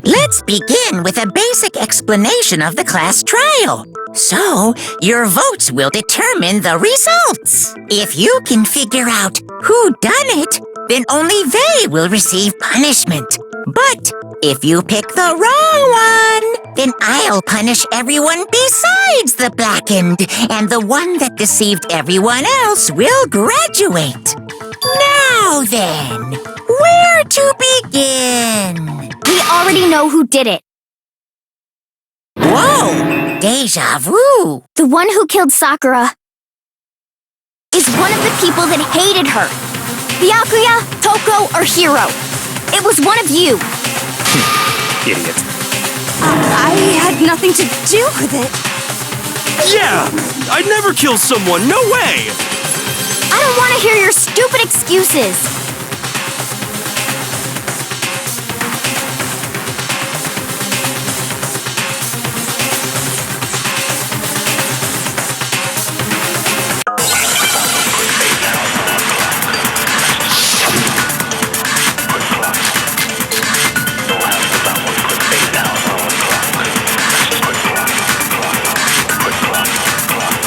Let's begin with a basic explanation of the class trial. So, your votes will determine the results. If you can figure out who done it, then only they will receive punishment. But if you pick the wrong one, then I'll punish everyone besides the blackened, and the one that deceived everyone else will graduate. Now then, where to begin? We already know who did it. Whoa! Deja vu! The one who killed Sakura is one of the people that hated her. Byakuya, Toko, or Hiro. It was one of you. Idiot. I had nothing to do with it. Yeah! I'd never kill someone, no way! I don't want to hear your stupid excuses.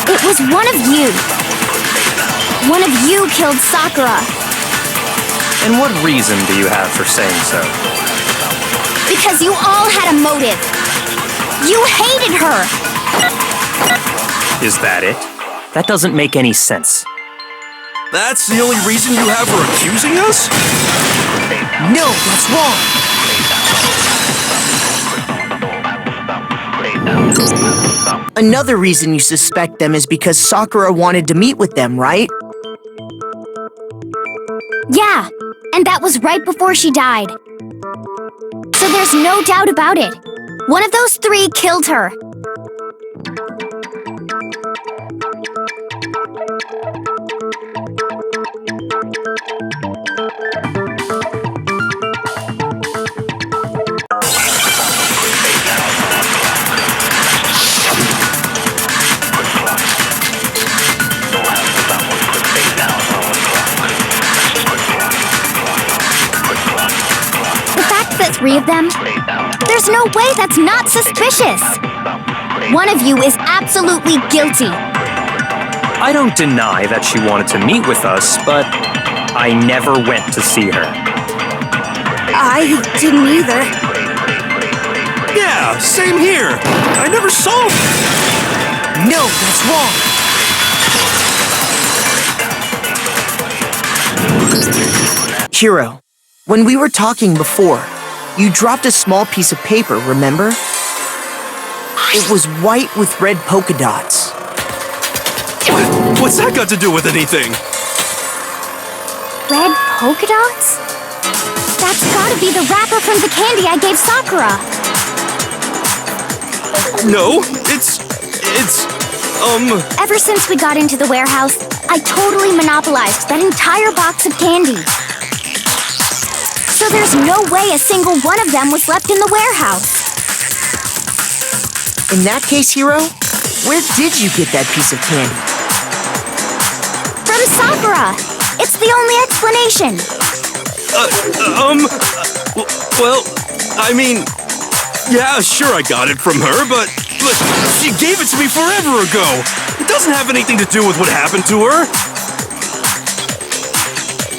It was one of you. One of you killed Sakura. And what reason do you have for saying so? Because you all had a motive. You hated her. Is that it? That doesn't make any sense. That's the only reason you have for accusing us? No, that's wrong. Another reason you suspect them is because Sakura wanted to meet with them, right? Yeah, and that was right before she died. So there's no doubt about it. One of those three killed her. Three of them? There's no way that's not suspicious. One of you is absolutely guilty. I don't deny that she wanted to meet with us, but I never went to see her. I didn't either. Yeah, same here. I never saw him. No, that's wrong. Hiro, when we were talking before, you dropped a small piece of paper, remember? It was white with red polka dots. What's that got to do with anything? Red polka dots? That's gotta be the wrapper from the candy I gave Sakura. No, it's... Ever since we got into the warehouse, I totally monopolized that entire box of candy. So there's no way a single one of them was left in the warehouse. In that case, Hiro, where did you get that piece of candy? From Sakura! It's the only explanation. Well, I mean... Yeah, sure I got it from her, but she gave it to me forever ago. It doesn't have anything to do with what happened to her.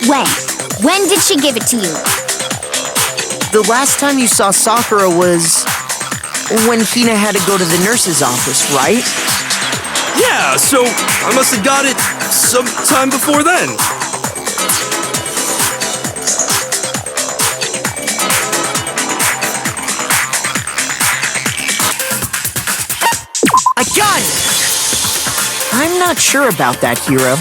When? When did she give it to you? The last time you saw Sakura was when Hina had to go to the nurse's office, right? Yeah, so I must have got it sometime before then. I got it! I'm not sure about that, Hiro.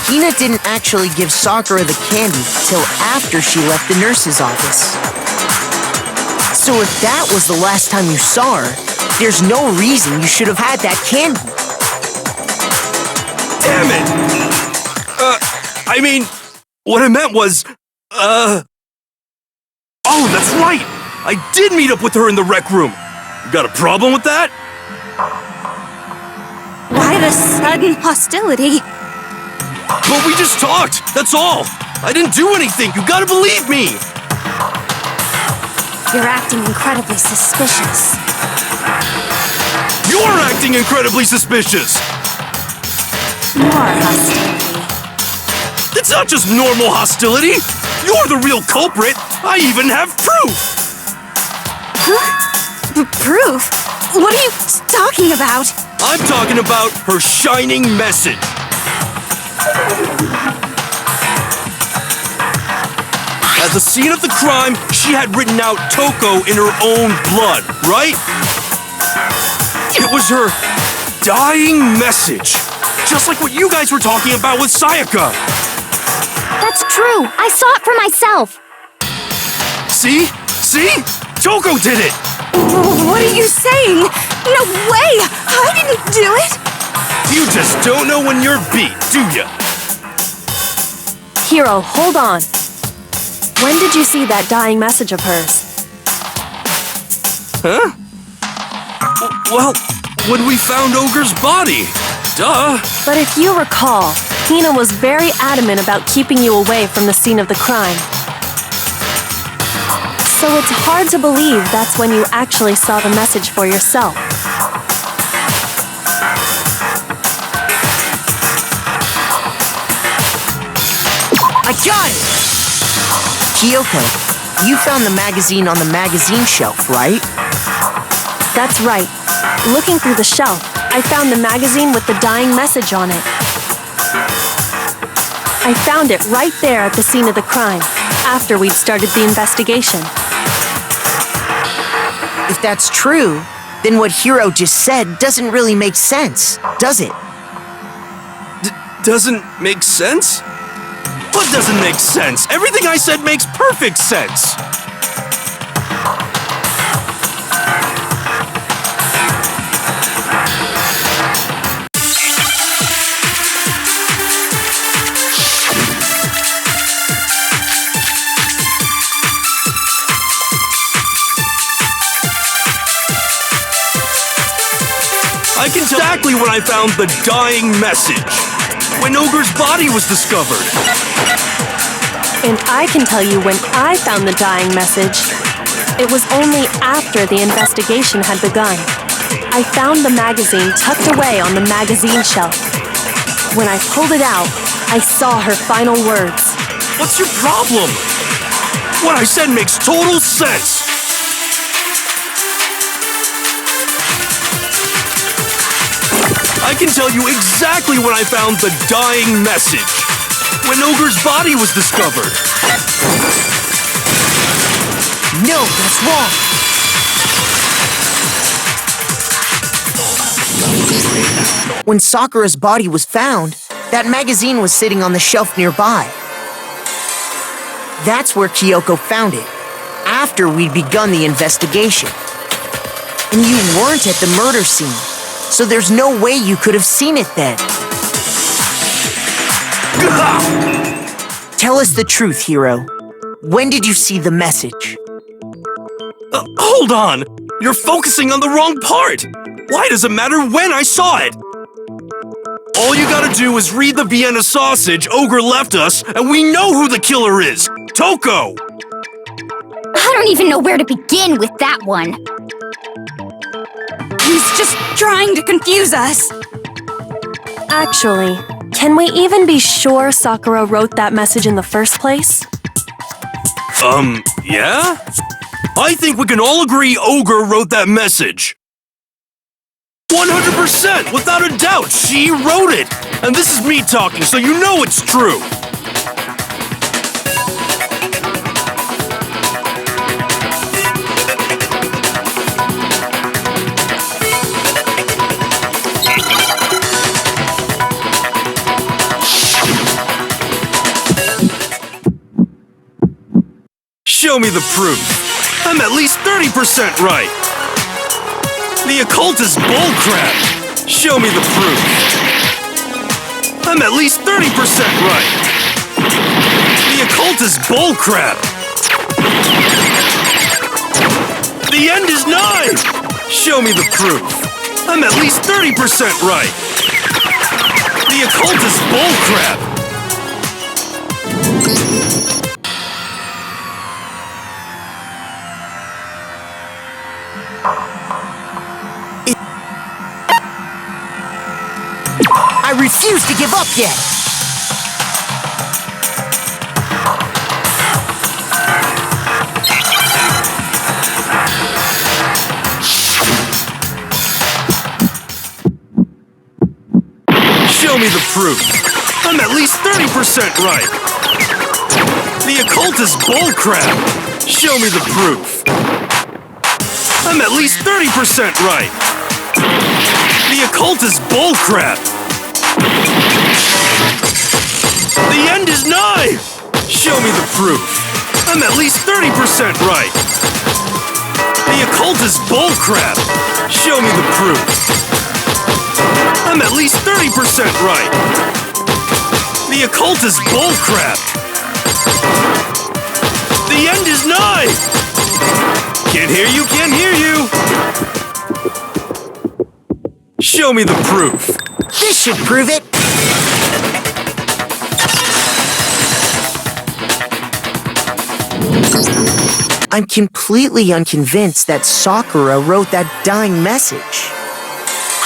Hina didn't actually give Sakura the candy till after she left the nurse's office. So if that was the last time you saw her, there's no reason you should have had that candy. Damn it! I mean, what I meant was, Oh, that's right! I did meet up with her in the rec room. You got a problem with that? Why the sudden hostility? But we just talked, that's all. I didn't do anything, you gotta believe me. You're acting incredibly suspicious. You're acting incredibly suspicious. More hostility. It's not just normal hostility. You're the real culprit. I even have proof. Huh? Proof? What are you talking about? I'm talking about her shining message. At the scene of the crime, she had written out Toko in her own blood, right? It was her dying message. Just like what you guys were talking about with Sayaka. That's true. I saw it for myself. See? See? Toko did it! What are you saying? No way! I didn't do it! You just don't know when you're beat, do ya? Hiro, hold on. When did you see that dying message of hers? Huh? Well, when we found Ogre's body. Duh. But if you recall, Hina was very adamant about keeping you away from the scene of the crime. So it's hard to believe that's when you actually saw the message for yourself. I got it! Kyoko, you found the magazine on the magazine shelf, right? That's right. Looking through the shelf, I found the magazine with the dying message on it. I found it right there at the scene of the crime, after we'd started the investigation. If that's true, then what Hiro just said doesn't really make sense, does it? Doesn't make sense? What doesn't make sense? Everything I said makes perfect sense. I can tell exactly when I found the dying message. When Ogre's body was discovered. And I can tell you when I found the dying message. It was only after the investigation had begun. I found the magazine tucked away on the magazine shelf. When I pulled it out, I saw her final words. What's your problem? What I said makes total sense. I can tell you exactly when I found the dying message. When Ogre's body was discovered. No, that's wrong. When Sakura's body was found, that magazine was sitting on the shelf nearby. That's where Kyoko found it, after we'd begun the investigation. And you weren't at the murder scene, so there's no way you could have seen it then. Tell us the truth, Hiro. When did you see the message? Hold on! You're focusing on the wrong part! Why does it matter when I saw it? All you gotta do is read the Vienna sausage Ogre left us, and we know who the killer is! Toko! I don't even know where to begin with that one. He's just trying to confuse us. Actually, can we even be sure Sakura wrote that message in the first place? Yeah? I think we can all agree Ogre wrote that message. 100%! Without a doubt, she wrote it! And this is me talking, so you know it's true! Show me the proof. I'm at least 30% right. The occult is bullcrap. Show me the proof. I'm at least 30% right. The occult is bullcrap. The end is nigh. Show me the proof. I'm at least 30% right. The occult is bullcrap. I refuse to give up yet! Show me the proof. I'm at least 30% right. The occult is bullcrap. Show me the proof. I'm at least 30% right. The occult is bullcrap. The end is nigh. Show me the proof. I'm at least 30% right. The occult is bullcrap. Show me the proof. I'm at least 30% right. The occult is bullcrap. The end is nigh. Can't hear you, can't hear you. Show me the proof. This should prove it! I'm completely unconvinced that Sakura wrote that dying message.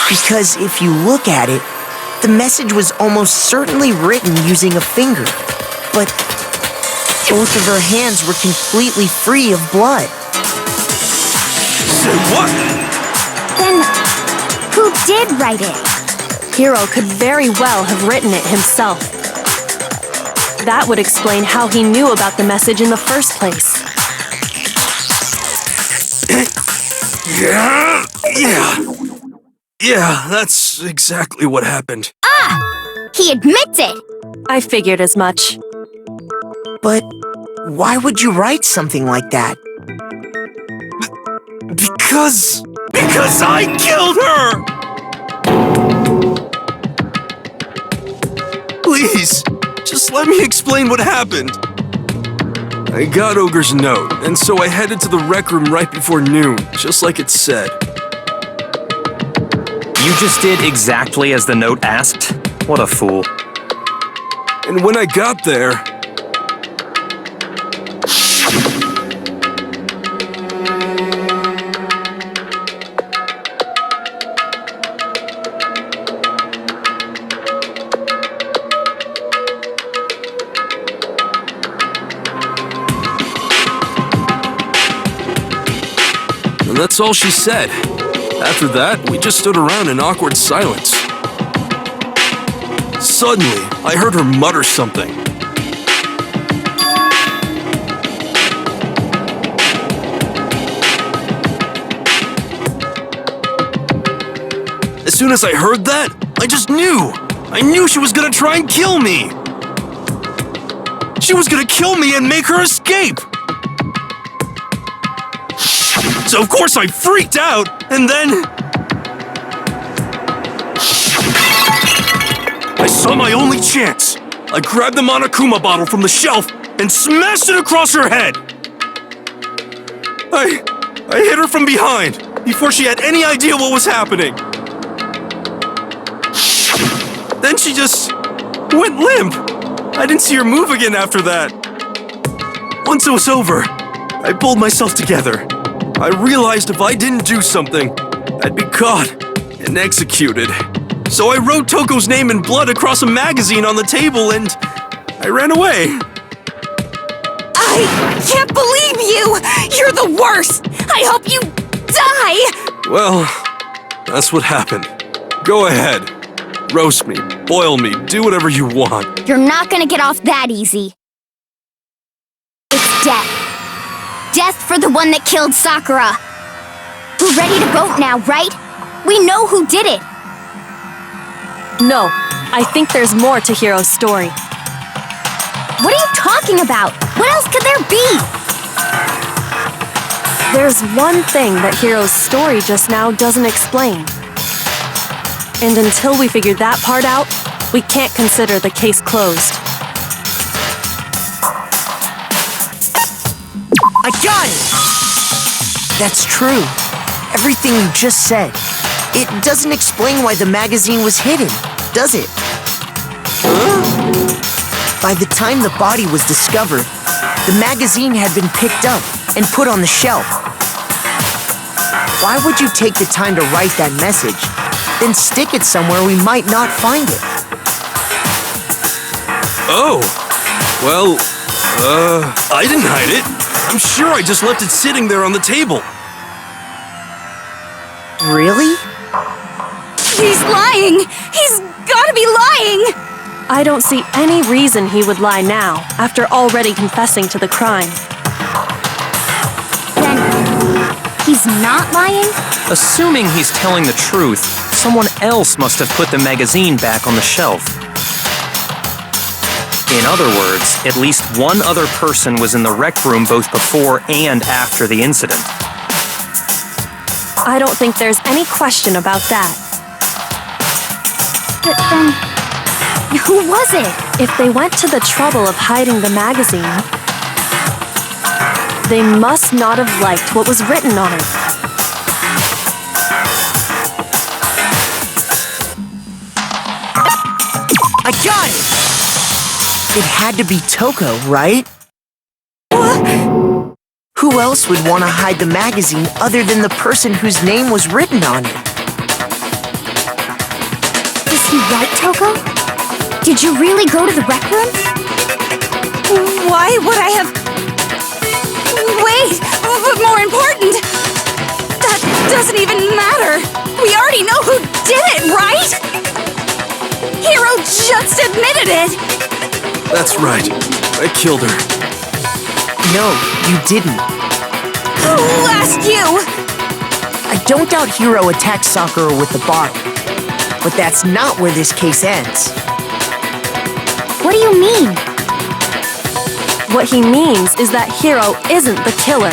Because if you look at it, the message was almost certainly written using a finger, but both of her hands were completely free of blood. Say what? Then, who did write it? Hiro could very well have written it himself. That would explain how he knew about the message in the first place. Yeah, that's exactly what happened. He admits it! I figured as much. But why would you write something like that? Because I killed her! Please, just let me explain what happened. I got Ogre's note, and so I headed to the rec room right before noon, just like it said. You just did exactly as the note asked? What a fool. And when I got there... And that's all she said. After that, we just stood around in awkward silence. Suddenly, I heard her mutter something. As soon as I heard that, I just knew! I knew she was gonna try and kill me! She was gonna kill me and make her escape! So of course I freaked out, and then... I saw my only chance. I grabbed the Monokuma bottle from the shelf and smashed it across her head. I hit her from behind before she had any idea what was happening. Then she just went limp. I didn't see her move again after that. Once it was over, I pulled myself together. I realized if I didn't do something, I'd be caught and executed. So I wrote Toko's name in blood across a magazine on the table and I ran away. I can't believe you! You're the worst! I hope you die! Well, that's what happened. Go ahead. Roast me, boil me, do whatever you want. You're not gonna get off that easy. It's death. Death for the one that killed Sakura. We're ready to vote now, right? We know who did it. No, I think there's more to Hiro's story. What are you talking about? What else could there be? There's one thing that Hiro's story just now doesn't explain. And until we figure that part out, we can't consider the case closed. I got it! That's true. Everything you just said. It doesn't explain why the magazine was hidden, does it? By the time the body was discovered, the magazine had been picked up and put on the shelf. Why would you take the time to write that message, then stick it somewhere we might not find it? Oh, well, I didn't hide it. I'm sure I just left it sitting there on the table. Really? He's lying! He's gotta be lying! I don't see any reason he would lie now, after already confessing to the crime. Then, he's not lying? Assuming he's telling the truth, someone else must have put the magazine back on the shelf. In other words, at least one other person was in the rec room both before and after the incident. I don't think there's any question about that. But then, who was it? If they went to the trouble of hiding the magazine, they must not have liked what was written on it. I got it! It had to be Toko, right? Who else would want to hide the magazine other than the person whose name was written on it? Is he right, Toko? Did you really go to the rec room? Why would I have... Wait, but more important, that doesn't even matter. We already know who did it, right? Hiro just admitted it. That's right. I killed her. No, you didn't. Who asked you? I don't doubt Hiro attacked Sakura with the bottle. But that's not where this case ends. What do you mean? What he means is that Hiro isn't the killer.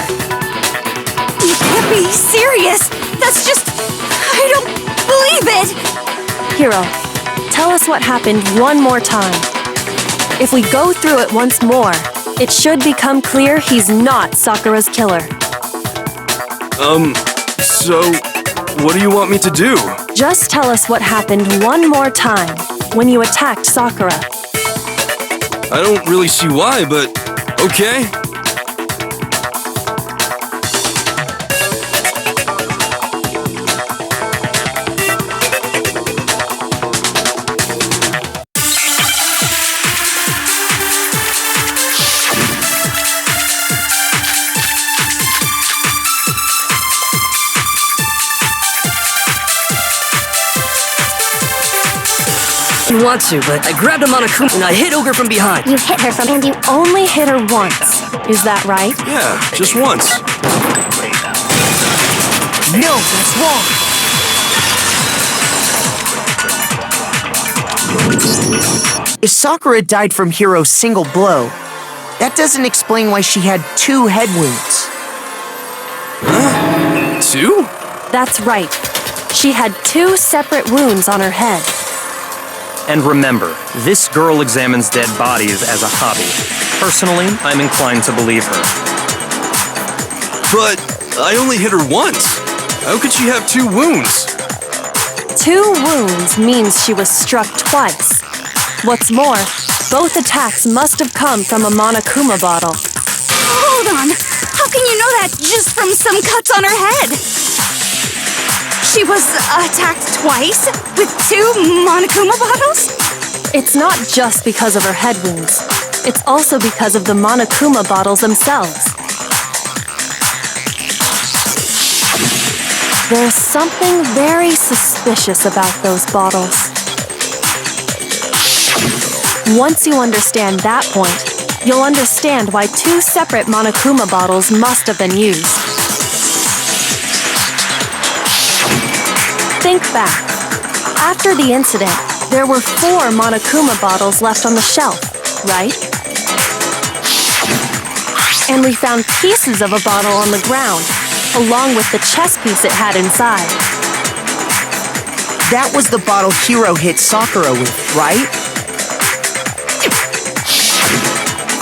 You can't be serious. That's just... I don't believe it. Hiro, tell us what happened one more time. If we go through it once more, it should become clear he's not Sakura's killer. So, what do you want me to do? Just tell us what happened one more time when you attacked Sakura. I don't really see why, but okay. Want to, but I grabbed a Monokuma and I hit Ogre from behind. You hit her from... And you... Only hit her once. Is that right? Yeah, just once. No, that's wrong! If Sakura died from Hiro's single blow, that doesn't explain why she had 2 head wounds. Huh? 2? That's right. She had 2 separate wounds on her head. And remember, this girl examines dead bodies as a hobby. Personally, I'm inclined to believe her. But I only hit her once. How could she have 2 wounds? 2 wounds means she was struck twice. What's more, both attacks must have come from a Monokuma bottle. Hold on. How can you know that just from some cuts on her head? She was attacked twice with 2 Monokuma bottles? It's not just because of her head wounds. It's also because of the Monokuma bottles themselves. There's something very suspicious about those bottles. Once you understand that point, you'll understand why 2 separate Monokuma bottles must have been used. Think back. After the incident, there were 4 Monokuma bottles left on the shelf, right? And we found pieces of a bottle on the ground, along with the chess piece it had inside. That was the bottle Hiro hit Sakura with, right?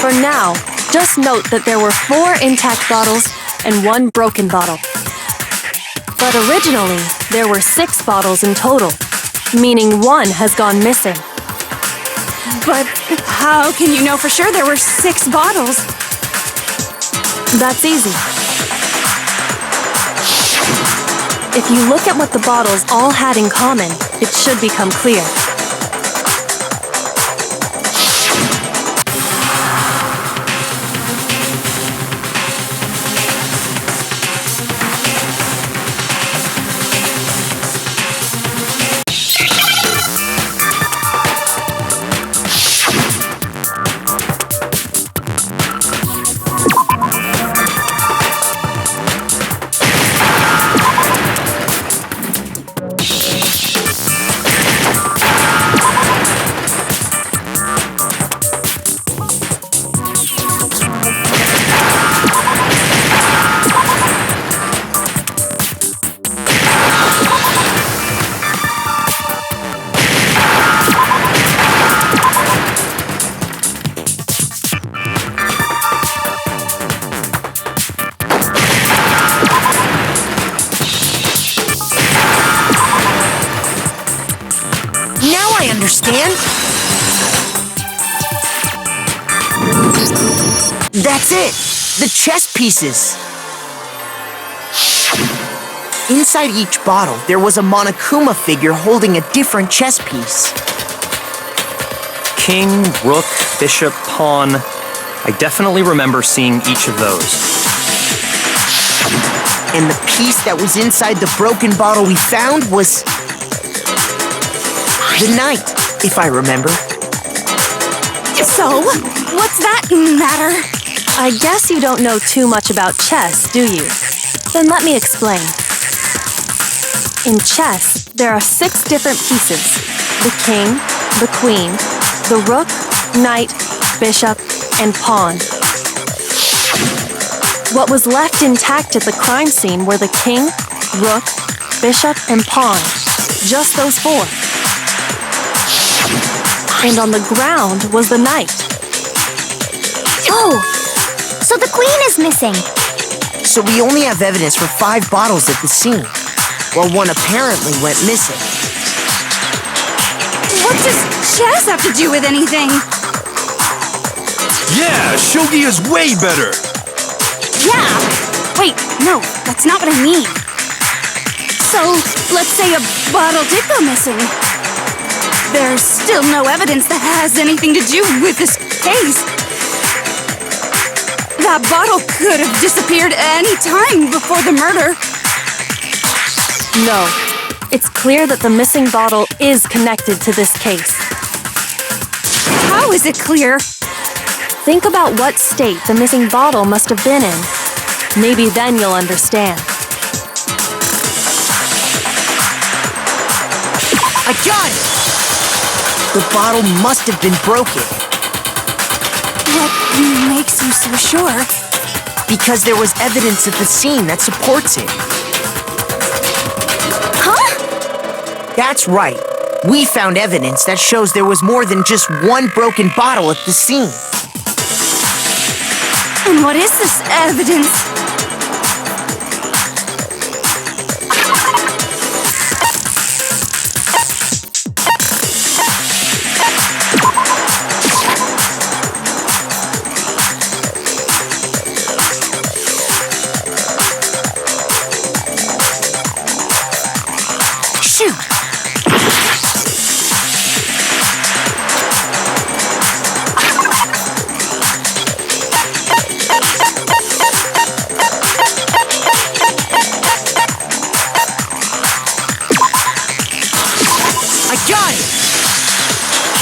For now, just note that there were 4 intact bottles and 1 broken bottle. But originally, there were 6 bottles in total, meaning 1 has gone missing. But How can you know for sure there were 6 bottles? That's easy. If you look at what the bottles all had in common, it should become clear. Understand? That's it! The chess pieces! Inside each bottle, there was a Monokuma figure holding a different chess piece. King, rook, bishop, pawn. I definitely remember seeing each of those. And the piece that was inside the broken bottle we found was... the knight, if I remember. So, what's that matter? I guess you don't know too much about chess, do you? Then let me explain. In chess, there are 6 different pieces. The king, the queen, the rook, knight, bishop, and pawn. What was left intact at the crime scene were the king, rook, bishop, and pawn. Just those 4. And on the ground was the knight. Oh, so the queen is missing. So we only have evidence for 5 bottles at the scene, while one apparently went missing. What does chess have to do with anything? Yeah, shogi is way better. Yeah. Wait, no, that's not what I mean. So, let's say a bottle did go missing. There's still no evidence that has anything to do with this case. That bottle could have disappeared any time before the murder. No. It's clear that the missing bottle is connected to this case. How is it clear? Think about what state the missing bottle must have been in. Maybe then you'll understand. I got it! The bottle must have been broken. What makes you so sure? Because there was evidence at the scene that supports it. Huh? That's right. We found evidence that shows there was more than just one broken bottle at the scene. And what is this evidence?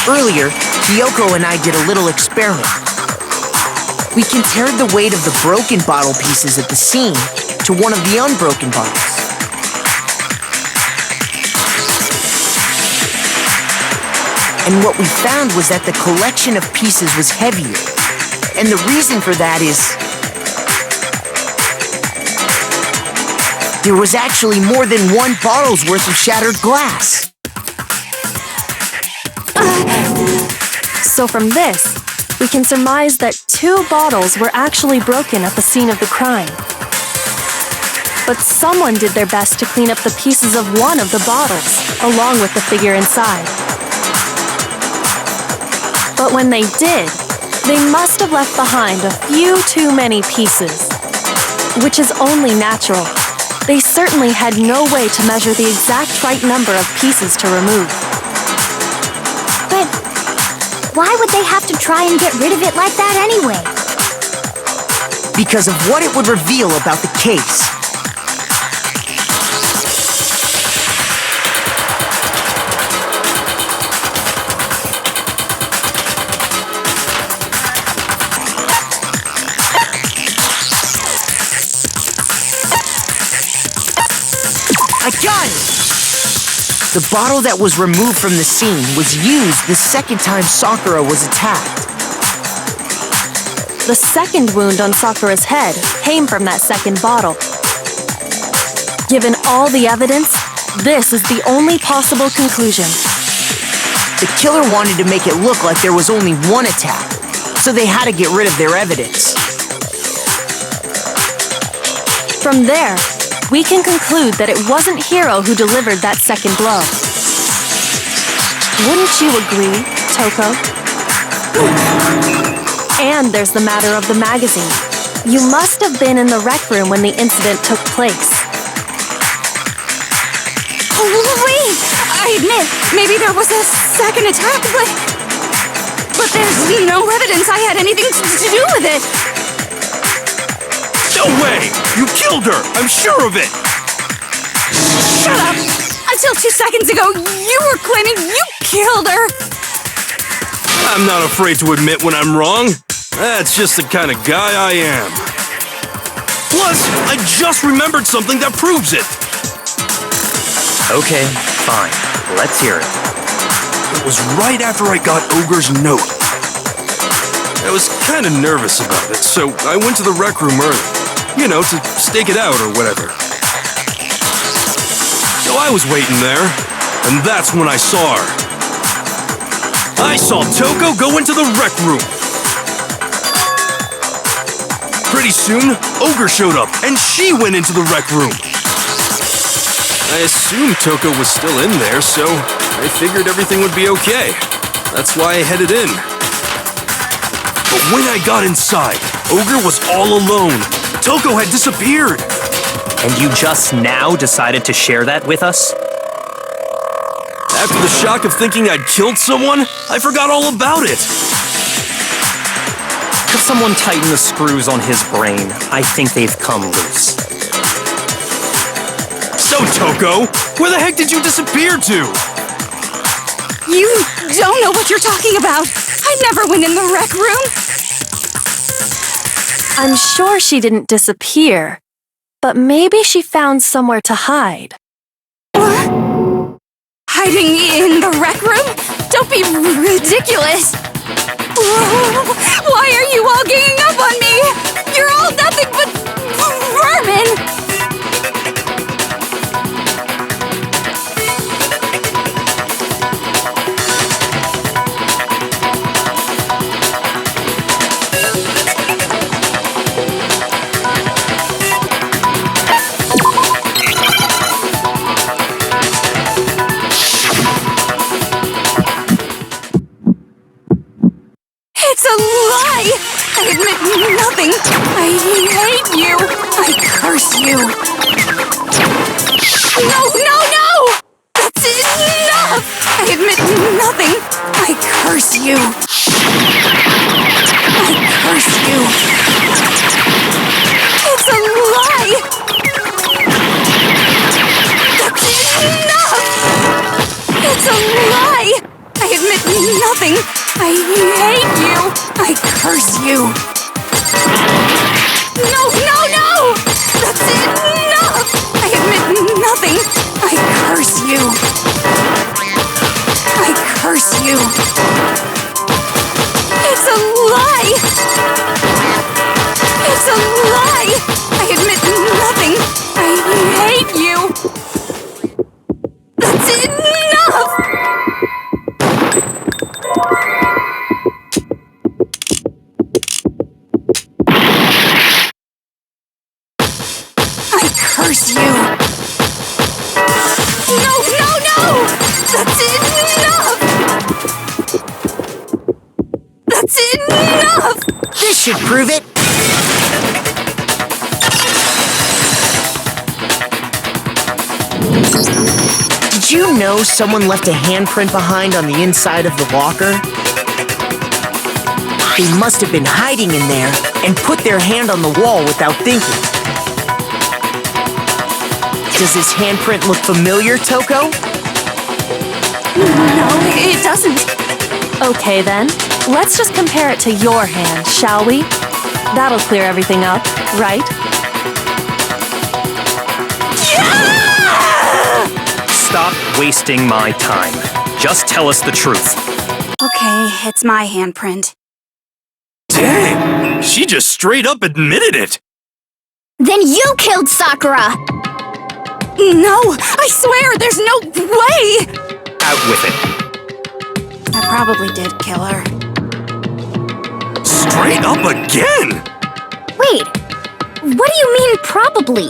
Earlier, Kyoko and I did a little experiment. We compared the weight of the broken bottle pieces at the scene to one of the unbroken bottles. And what we found was that the collection of pieces was heavier. And the reason for that is... there was actually more than one bottle's worth of shattered glass. So from this, we can surmise that 2 bottles were actually broken at the scene of the crime. But someone did their best to clean up the pieces of one of the bottles, along with the figure inside. But when they did, they must have left behind a few too many pieces. Which is only natural. They certainly had no way to measure the exact right number of pieces to remove. But why would they have to try and get rid of it like that anyway? Because of what it would reveal about the case. I got it! The bottle that was removed from the scene was used the second time Sakura was attacked. The second wound on Sakura's head came from that second bottle. Given all the evidence, this is the only possible conclusion. The killer wanted to make it look like there was only one attack, so they had to get rid of their evidence. From there, we can conclude that it wasn't Hiro who delivered that second blow. Wouldn't you agree, Toko? And there's the matter of the magazine. You must have been in the rec room when the incident took place. Oh, wait! I admit, maybe there was a second attack, but there's no evidence I had anything to do with it. No way! You killed her! I'm sure of it! Shut up! Until 2 seconds ago, you were claiming you killed her! I'm not afraid to admit when I'm wrong. That's just the kind of guy I am. Plus, I just remembered something that proves it. Okay, fine. Let's hear it. It was right after I got Ogre's note. I was kind of nervous about it, so I went to the rec room early. You know, to stake it out or whatever. So I was waiting there, and that's when I saw her. I saw Toko go into the rec room. Pretty soon, Ogre showed up, and she went into the rec room. I assumed Toko was still in there, so I figured everything would be okay. That's why I headed in. But when I got inside, Ogre was all alone. Toko had disappeared. And you just now decided to share that with us? After the shock of thinking I'd killed someone, I forgot all about it. Could someone tighten the screws on his brain? I think they've come loose. So, Toko, where the heck did you disappear to? You don't know what you're talking about. I never went in the rec room. I'm sure she didn't disappear, but maybe she found somewhere to hide. What? Hiding in the rec room? Don't be ridiculous. Why are you all ganging up on me? You're all nothing but vermin. It's a lie! I admit nothing. I hate you. I curse you. No, no, no! That's enough! I admit nothing. I curse you. I curse you. It's a lie! That's enough! It's a lie! I admit nothing. I hate you. I curse you. No, no, no! That's enough! I admit nothing. I curse you. I curse you. It's a lie! It's a lie! I admit nothing. I hate you. That's enough! This should prove it. Did you know someone left a handprint behind on the inside of the locker? They must have been hiding in there and put their hand on the wall without thinking. Does this handprint look familiar, Toko? No, it doesn't. Okay then, let's just compare it to your hand, shall we? That'll clear everything up, right? Stop wasting my time. Just tell us the truth. Okay, it's my handprint. Dang! She just straight up admitted it! Then you killed Sakura! No! I swear, there's no way! Out with it. I probably did kill her. Straight up again! Wait, what do you mean probably?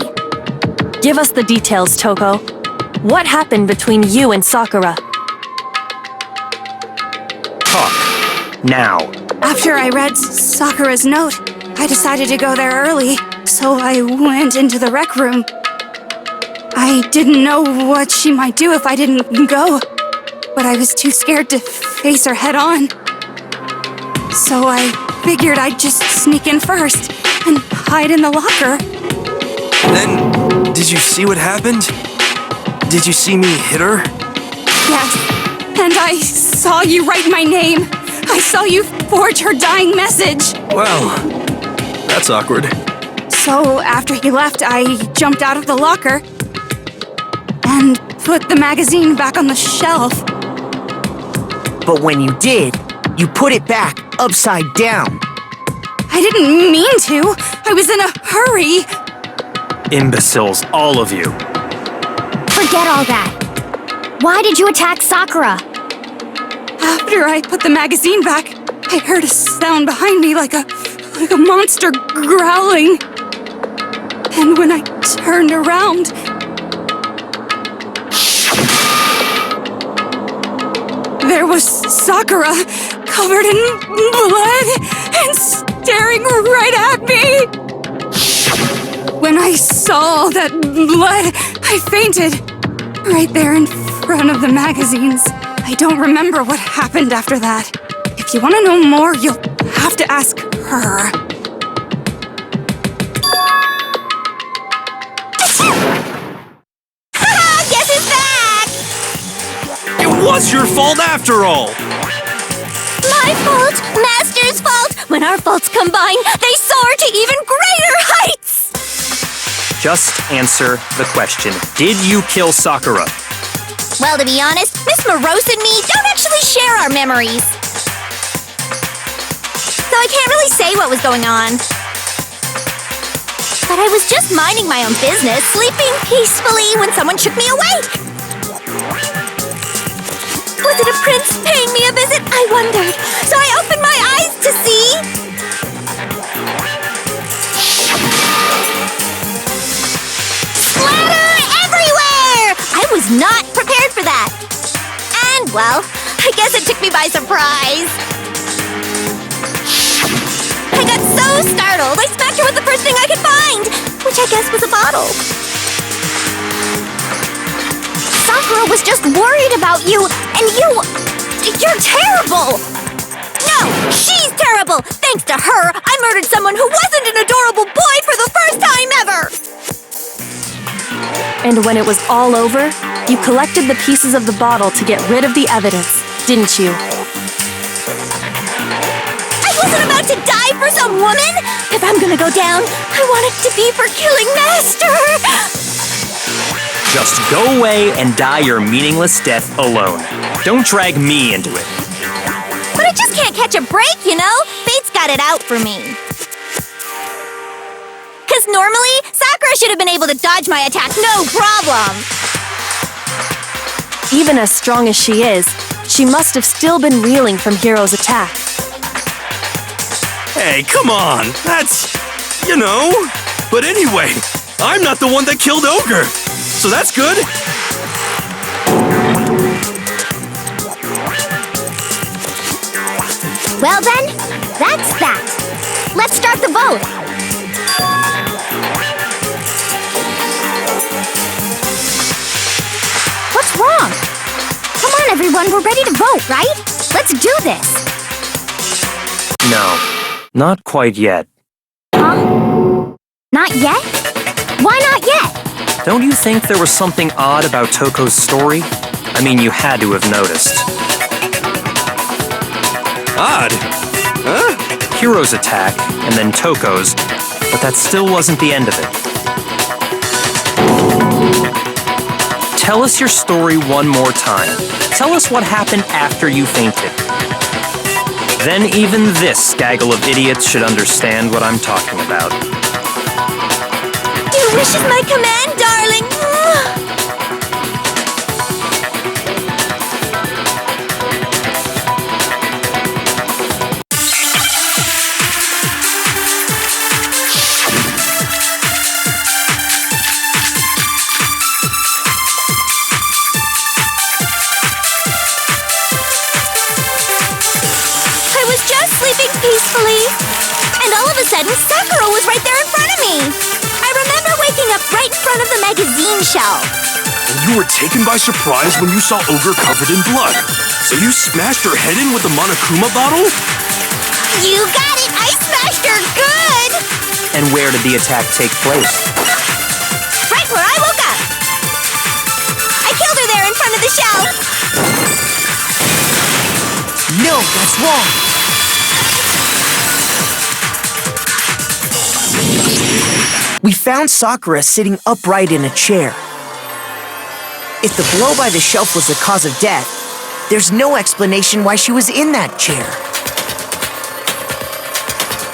Give us the details, Toko. What happened between you and Sakura? Talk. Now. After I read Sakura's note, I decided to go there early, so I went into the rec room. I didn't know what she might do if I didn't go, but I was too scared to face her head on. So I figured I'd just sneak in first and hide in the locker. Then, did you see what happened? Did you see me hit her? Yes, and I saw you write my name. I saw you forge her dying message. Well, that's awkward. So after he left, I jumped out of the locker and put the magazine back on the shelf. But when you did, you put it back upside down. I didn't mean to. I was in a hurry. Imbeciles, all of you. Forget all that. Why did you attack Sakura? After I put the magazine back, I heard a sound behind me like a monster growling. And when I turned around, there was Sakura, covered in blood and staring right at me. When I saw that blood, I fainted right there in front of the magazines. I don't remember what happened after that. If you want to know more, you'll have to ask her. Guess who's back? It was your fault after all! My fault, Master's fault. When our faults combine, they soar to even greater heights. Just answer the question. Did you kill Sakura? Well, to be honest, Miss Morose and me don't actually share our memories. So I can't really say what was going on. But I was just minding my own business, sleeping peacefully when someone shook me awake. Was it a prince paying me a visit? I wondered. So I opened my eyes to see... splatter everywhere! I was not prepared for that. And, well, I guess it took me by surprise. I got so startled, I smacked her with the first thing I could find, which I guess was a bottle. Sakura was just worried about you, and you're terrible! No, she's terrible! Thanks to her, I murdered someone who wasn't an adorable boy for the first time ever! And when it was all over, you collected the pieces of the bottle to get rid of the evidence, didn't you? I wasn't about to die for some woman! If I'm gonna go down, I want it to be for killing Master! Just go away and die your meaningless death alone. Don't drag me into it. But I just can't catch a break, you know? Fate's got it out for me. Because normally, Sakura should have been able to dodge my attack, no problem! Even as strong as she is, she must have still been reeling from Hiro's attack. Hey, come on! That's... you know... But anyway, I'm not the one that killed Ogre! So that's good! Well then, that's that. Let's start the vote. What's wrong? Come on, everyone, we're ready to vote, right? Let's do this. No, not quite yet. Huh? Not yet? Why not yet? Don't you think there was something odd about Toko's story? I mean, you had to have noticed. Odd? Huh? Hiro's attack, and then Toko's, but that still wasn't the end of it. Tell us your story one more time. Tell us what happened after you fainted. Then even this gaggle of idiots should understand what I'm talking about. Your wish is my command, darling. I was just sleeping peacefully, and all of a sudden, Sakura was right there in front of me. I remember waking up right in front of the magazine shelf. And you were taken by surprise when you saw Ogre covered in blood. So you smashed her head in with the Monokuma bottle? You got it! I smashed her good! And where did the attack take place? Right where I woke up! I killed her there in front of the shelf! No, that's wrong. We found Sakura sitting upright in a chair. If the blow by the shelf was the cause of death, there's no explanation why she was in that chair.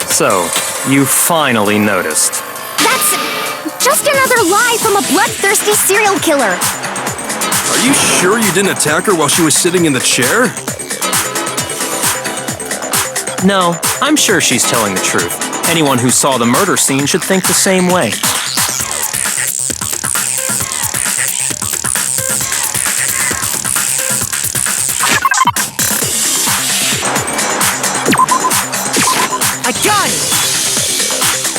So, you finally noticed. That's just another lie from a bloodthirsty serial killer. Are you sure you didn't attack her while she was sitting in the chair? No, I'm sure she's telling the truth. Anyone who saw the murder scene should think the same way. I got it!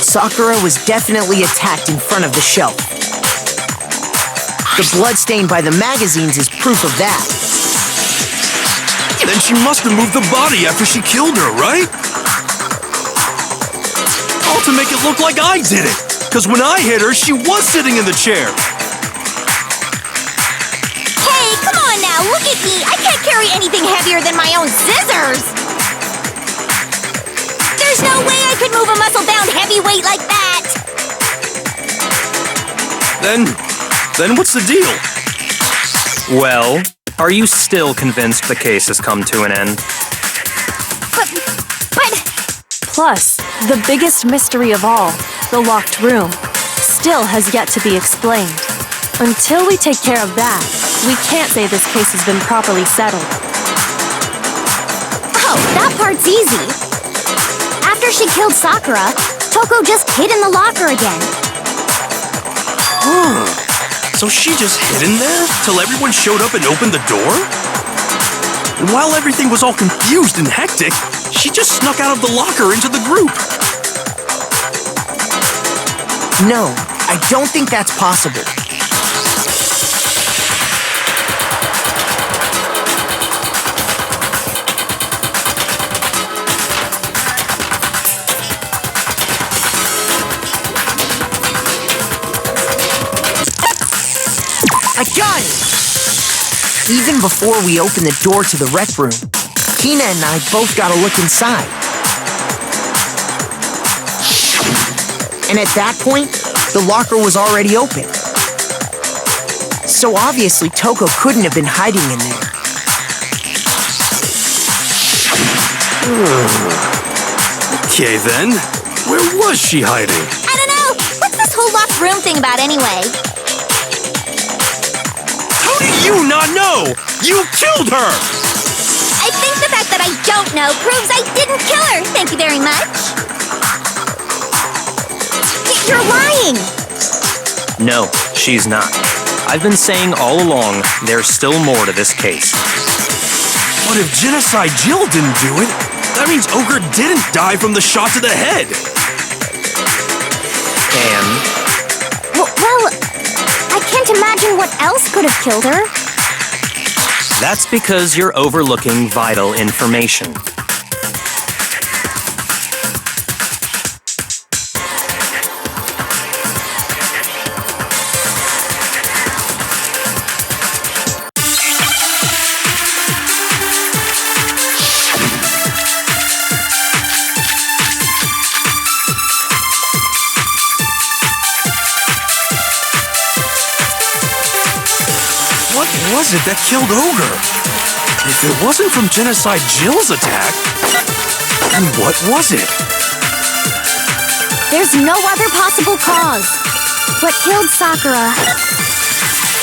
Sakura was definitely attacked in front of the shelf. The blood stain by the magazines is proof of that. Then she must have moved the body after she killed her, right? All to make it look like I did it. Because when I hit her, she was sitting in the chair. Hey, come on now, look at me! I can't carry anything heavier than my own scissors! There's no way I could move a muscle-bound heavyweight like that! Then what's the deal? Well, are you still convinced the case has come to an end? But... Plus, the biggest mystery of all, the locked room, still has yet to be explained. Until we take care of that, we can't say this case has been properly settled. Oh, that part's easy. After she killed Sakura, Toko just hid in the locker again. So she just hid in there till everyone showed up and opened the door? And while everything was all confused and hectic, she just snuck out of the locker into the group. No, I don't think that's possible. I got it! Even before we opened the door to the rec room, Hina and I both got a look inside. And at that point, the locker was already open. So obviously Toko couldn't have been hiding in there. Okay then, where was she hiding? I don't know! What's this whole locked room thing about anyway? How do you not know? You killed her! I think the fact that I don't know proves I didn't kill her, thank you very much. You're lying! No, she's not. I've been saying all along, there's still more to this case. But if Genocide Jill didn't do it, that means Ogre didn't die from the shot to the head. And Well, I can't imagine what else could have killed her. that's because you're overlooking vital information. What was it that killed Ogre? If it wasn't from Genocide Jill's attack, then what was it? There's no other possible cause. What killed Sakura?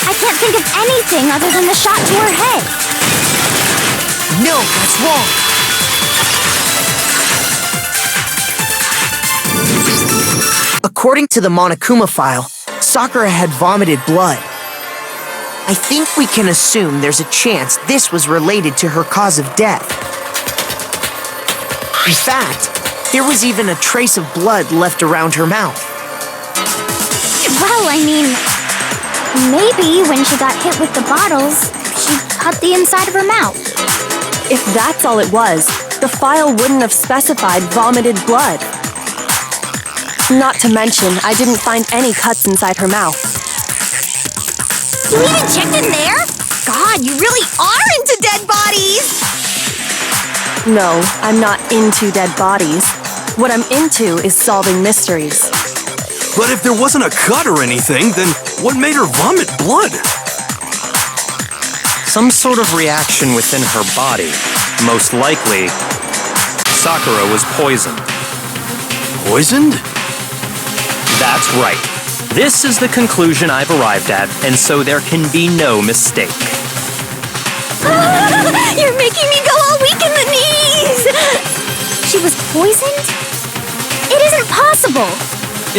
I can't think of anything other than the shot to her head. No, that's wrong. According to the Monokuma file, Sakura had vomited blood. I think we can assume there's a chance this was related to her cause of death. In fact, there was even a trace of blood left around her mouth. Well, I mean, maybe when she got hit with the bottles, she cut the inside of her mouth. If that's all it was, the file wouldn't have specified vomited blood. Not to mention, I didn't find any cuts inside her mouth. You even checked in there? God, you really are into dead bodies! No, I'm not into dead bodies. What I'm into is solving mysteries. But if there wasn't a cut or anything, then what made her vomit blood? Some sort of reaction within her body. Most likely, Sakura was poisoned. Poisoned? That's right. This is the conclusion I've arrived at, and so there can be no mistake. You're making me go all weak in the knees! She was poisoned? It isn't possible!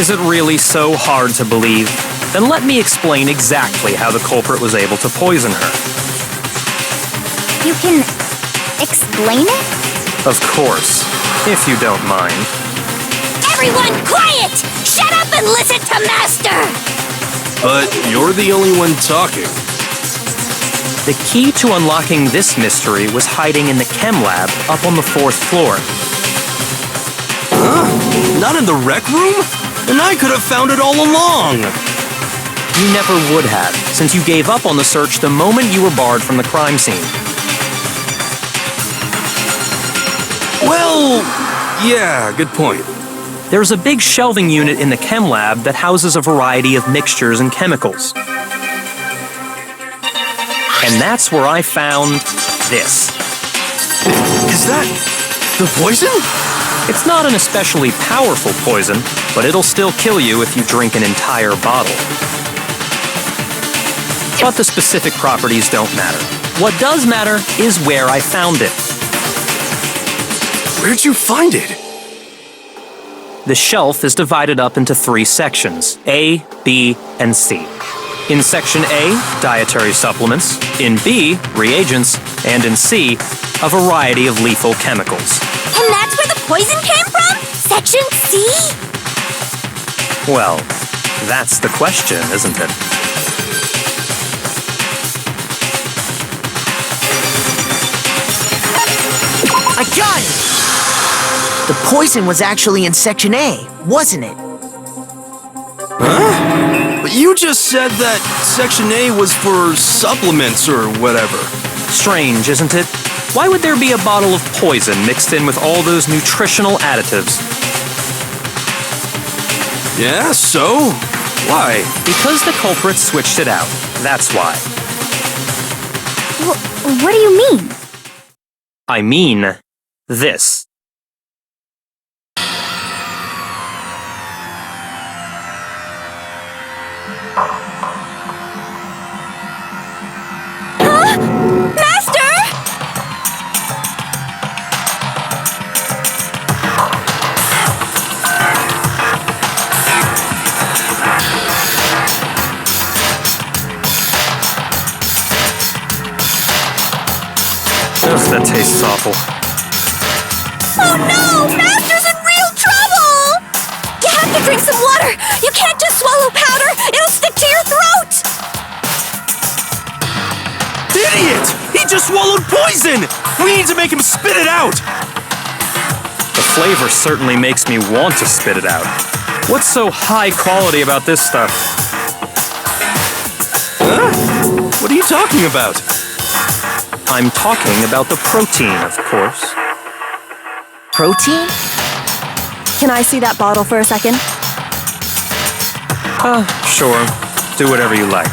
Is it really so hard to believe? Then let me explain exactly how the culprit was able to poison her. You can explain it? Of course, if you don't mind. Everyone, quiet! Shut up and listen to Master! But you're the only one talking. The key to unlocking this mystery was hiding in the chem lab up on the 4th floor. Huh? Not in the rec room? And I could have found it all along! You never would have, since you gave up on the search the moment you were barred from the crime scene. Well, yeah, good point. There's a big shelving unit in the chem lab that houses a variety of mixtures and chemicals. And that's where I found this. Is that the poison? It's not an especially powerful poison, but it'll still kill you if you drink an entire bottle. But the specific properties don't matter. What does matter is where I found it. Where'd you find it? The shelf is divided up into 3 sections, A, B, and C. In Section A, dietary supplements. In B, reagents. And in C, a variety of lethal chemicals. And that's where the poison came from? Section C? Well, that's the question, isn't it? I got it! The poison was actually in Section A, wasn't it? Huh? But you just said that Section A was for supplements or whatever. Strange, isn't it? Why would there be a bottle of poison mixed in with all those nutritional additives? Yeah, so? Why? Because the culprit switched it out. That's why. What do you mean? I mean this. Master! Ugh, that tastes awful. Oh no! Master's in real trouble! You have to drink some water! You can't just swallow powder! It'll stick to your throat! Idiot! He just swallowed poison! We need to make him spit it out! The flavor certainly makes me want to spit it out. What's so high quality about this stuff? Huh? What are you talking about? I'm talking about the protein, of course. Protein? Can I see that bottle for a second? Sure. Do whatever you like.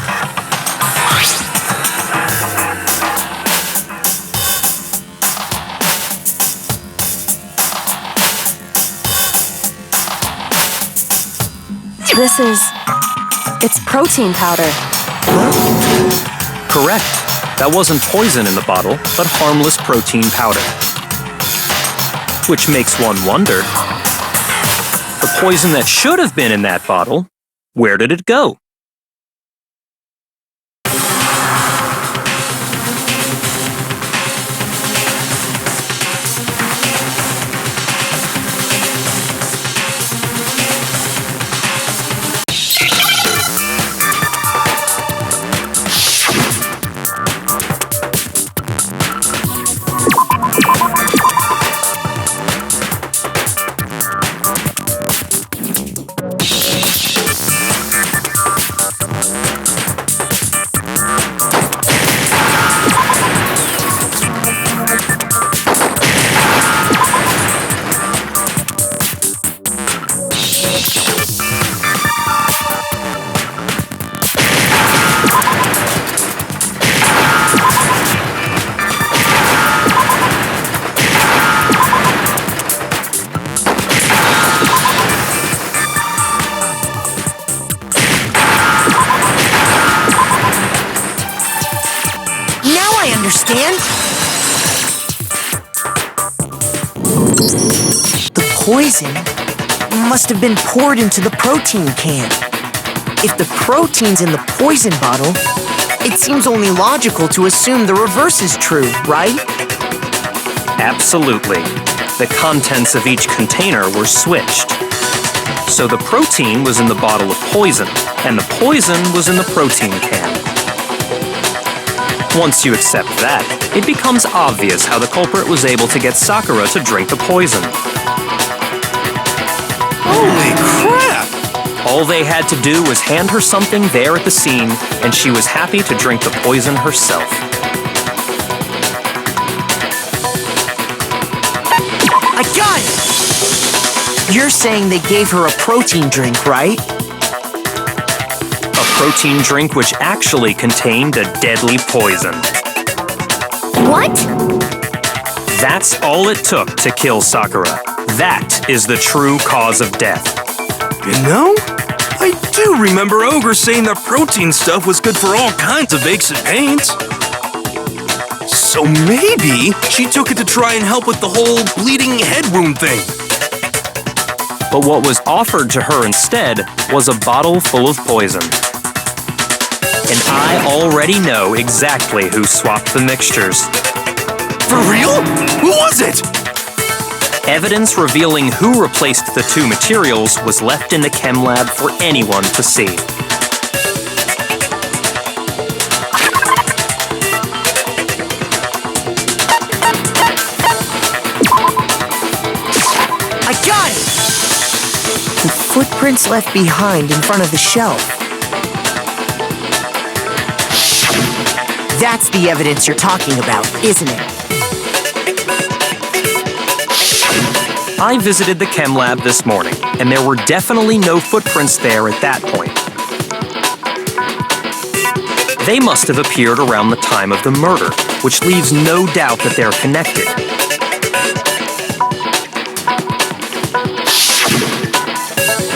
It's protein powder. Correct. That wasn't poison in the bottle, but harmless protein powder. Which makes one wonder, the poison that should have been in that bottle, where did it go? Understand? The poison must have been poured into the protein can. If the protein's in the poison bottle, it seems only logical to assume the reverse is true, right? Absolutely. The contents of each container were switched. So the protein was in the bottle of poison, and the poison was in the protein can. Once you accept that, it becomes obvious how the culprit was able to get Sakura to drink the poison. Holy crap! All they had to do was hand her something there at the scene, and she was happy to drink the poison herself. I got it! You're saying they gave her a protein drink, right? A protein drink which actually contained a deadly poison. What? That's all it took to kill Sakura. That is the true cause of death. You know, I do remember Ogre saying that protein stuff was good for all kinds of aches and pains. So maybe she took it to try and help with the whole bleeding head wound thing. But what was offered to her instead was a bottle full of poison. And I already know exactly who swapped the mixtures. For real? Who was it? Evidence revealing who replaced the two materials was left in the chem lab for anyone to see. I got it! The footprints left behind in front of the shelf. That's the evidence you're talking about, isn't it? I visited the chem lab this morning, and there were definitely no footprints there at that point. They must have appeared around the time of the murder, which leaves no doubt that they're connected.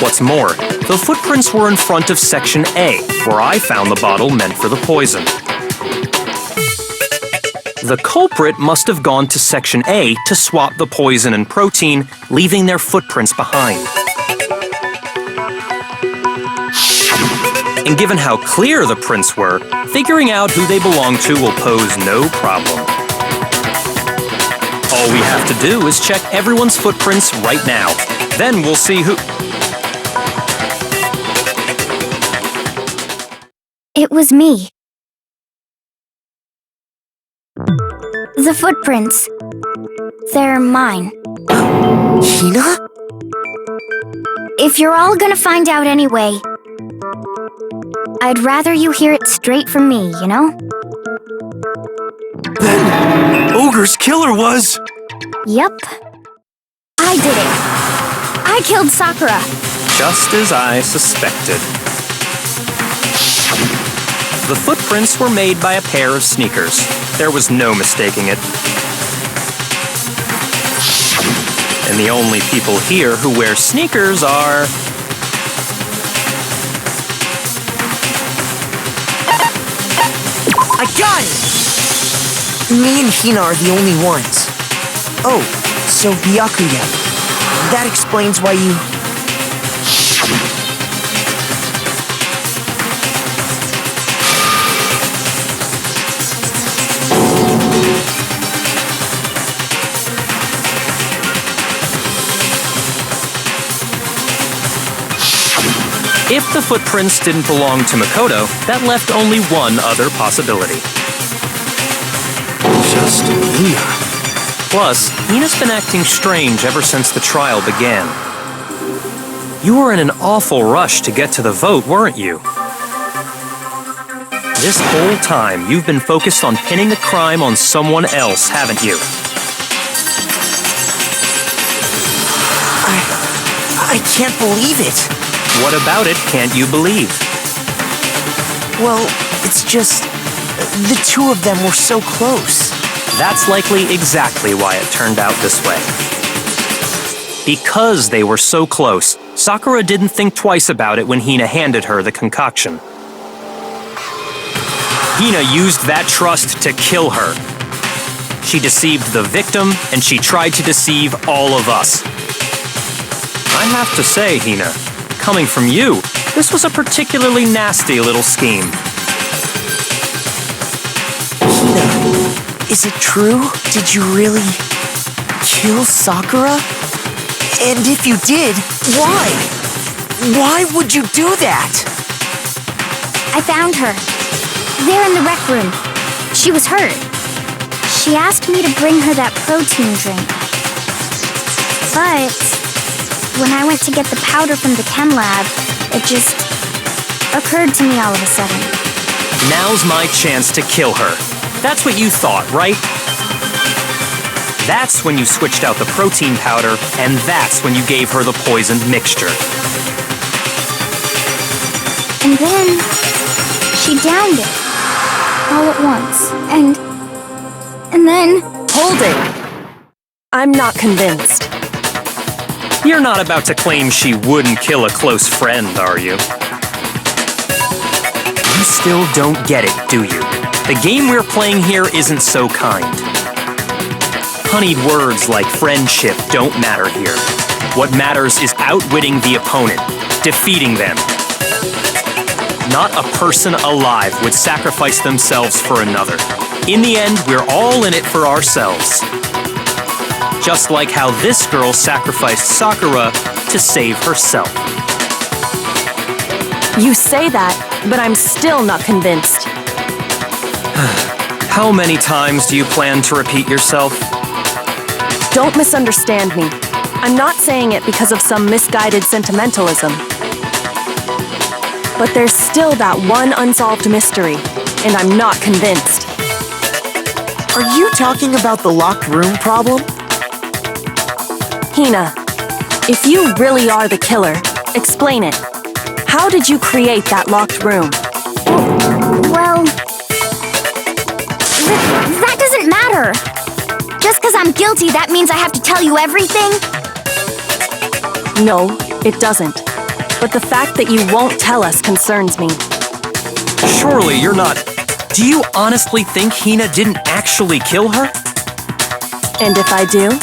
What's more, the footprints were in front of Section A, where I found the bottle meant for the poison. The culprit must have gone to Section A to swap the poison and protein, leaving their footprints behind. And given how clear the prints were, figuring out who they belong to will pose no problem. All we have to do is check everyone's footprints right now. Then we'll see who... It was me. The footprints. They're mine. Hina? If you're all gonna find out anyway, I'd rather you hear it straight from me, you know? Then, Ogre's killer was... Yep. I did it. I killed Sakura. Just as I suspected. The footprints were made by a pair of sneakers. There was no mistaking it. And the only people here who wear sneakers are... I got it! Me and Hina are the only ones. Oh, so Byakuya. That explains why you... If the footprints didn't belong to Makoto, that left only one other possibility. Just Hina. Plus, Hina's been acting strange ever since the trial began. You were in an awful rush to get to the vote, weren't you? This whole time, you've been focused on pinning the crime on someone else, haven't you? I can't believe it. What about it can't you believe? Well, it's just... the two of them were so close. That's likely exactly why it turned out this way. Because they were so close, Sakura didn't think twice about it when Hina handed her the concoction. Hina used that trust to kill her. She deceived the victim, and she tried to deceive all of us. I have to say, Hina, coming from you, this was a particularly nasty little scheme. Hina, is it true? Did you really kill Sakura? And if you did, why? Why would you do that? I found her. There in the rec room. She was hurt. She asked me to bring her that protein drink. But when I went to get the powder from the chem lab, it just occurred to me all of a sudden. Now's my chance to kill her. That's what you thought, right? That's when you switched out the protein powder, and that's when you gave her the poisoned mixture. And then she downed it all at once. And then... Hold it! I'm not convinced. You're not about to claim she wouldn't kill a close friend, are you? You still don't get it, do you? The game we're playing here isn't so kind. Honeyed words like friendship don't matter here. What matters is outwitting the opponent, defeating them. Not a person alive would sacrifice themselves for another. In the end, we're all in it for ourselves. Just like how this girl sacrificed Sakura to save herself. You say that, but I'm still not convinced. How many times do you plan to repeat yourself? Don't misunderstand me. I'm not saying it because of some misguided sentimentalism. But there's still that one unsolved mystery, and I'm not convinced. Are you talking about the locked room problem? Hina, if you really are the killer, explain it. How did you create that locked room? Well... that doesn't matter. Just because I'm guilty, that means I have to tell you everything? No, it doesn't. But the fact that you won't tell us concerns me. Surely you're not... Do you honestly think Hina didn't actually kill her? And if I do?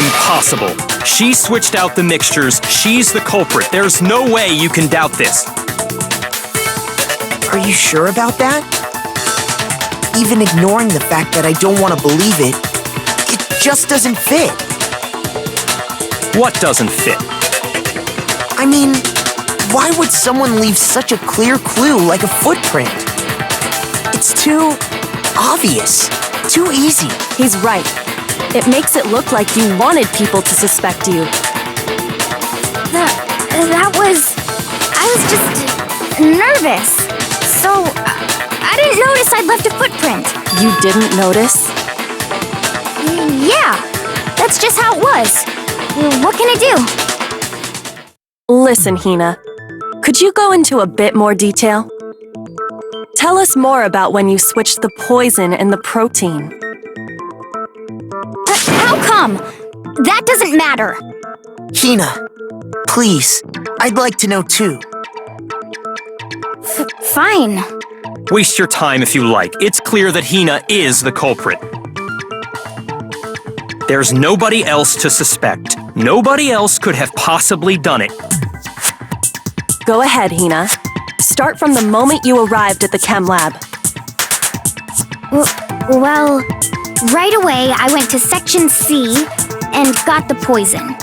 Impossible. She switched out the mixtures. She's the culprit. There's no way you can doubt this. Are you sure about that? Even ignoring the fact that I don't want to believe it, it just doesn't fit. What doesn't fit? I mean, Why would someone leave such a clear clue like a footprint? It's too obvious, too easy. He's right. It makes it look like you wanted people to suspect you. I was just nervous. So, I didn't notice I'd left a footprint. You didn't notice? Yeah, that's just how it was. What can I do? Listen, Hina. Could you go into a bit more detail? Tell us more about when you switched the poison and the protein. How come? That doesn't matter. Hina, please, I'd like to know too. Fine. Waste your time if you like. It's clear that Hina is the culprit. There's nobody else to suspect. Nobody else could have possibly done it. Go ahead, Hina. Start from the moment you arrived at the chem lab. Well, right away I went to Section C and got the poison.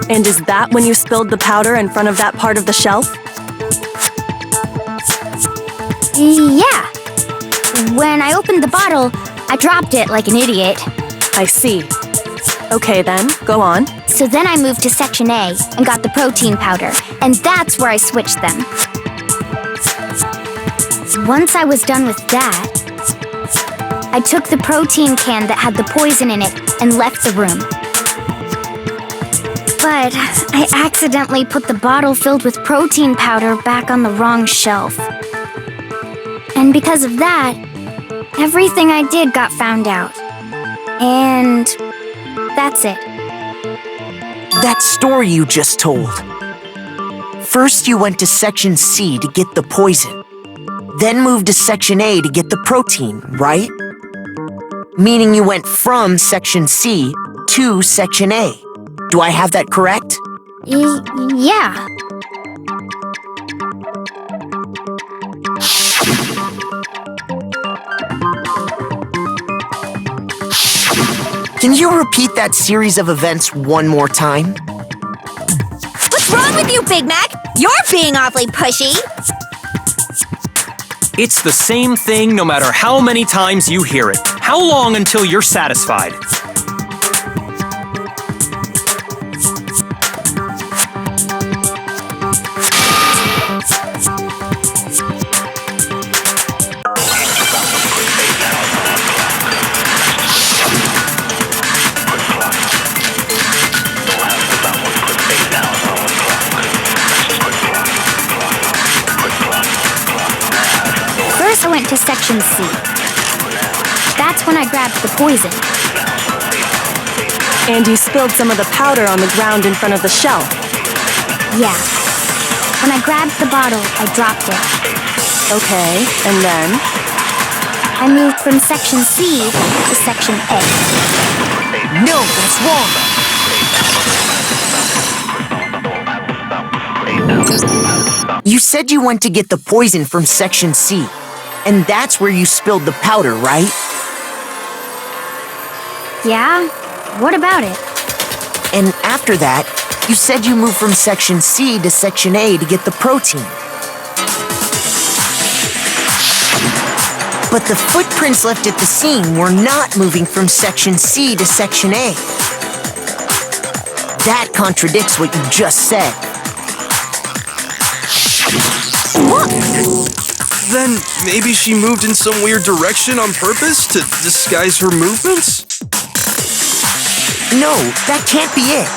And is that when you spilled the powder in front of that part of the shelf? Yeah. When I opened the bottle, I dropped it like an idiot. I see. Okay then, go on. So then I moved to Section A and got the protein powder, and that's where I switched them. Once I was done with that, I took the protein can that had the poison in it and left the room. But I accidentally put the bottle filled with protein powder back on the wrong shelf. And because of that, everything I did got found out. And that's it. That story you just told. First you went to Section C to get the poison, then moved to Section A to get the protein, right? Meaning you went from Section C to Section A. Do I have that correct? Yeah. Can you repeat that series of events one more time? What's wrong with you, Big Mac? You're being awfully pushy. It's the same thing no matter how many times you hear it. How long until you're satisfied? I went to Section C. That's when I grabbed the poison. And you spilled some of the powder on the ground in front of the shelf. Yeah. When I grabbed the bottle, I dropped it. Okay, and then? I moved from Section C to Section A. No, that's wrong! You said you went to get the poison from Section C. And that's where you spilled the powder, right? Yeah? What about it? And after that, you said you moved from Section C to Section A to get the protein. But the footprints left at the scene were not moving from Section C to Section A. That contradicts what you just said. Look! Then maybe she moved in some weird direction on purpose to disguise her movements? No, that can't be it.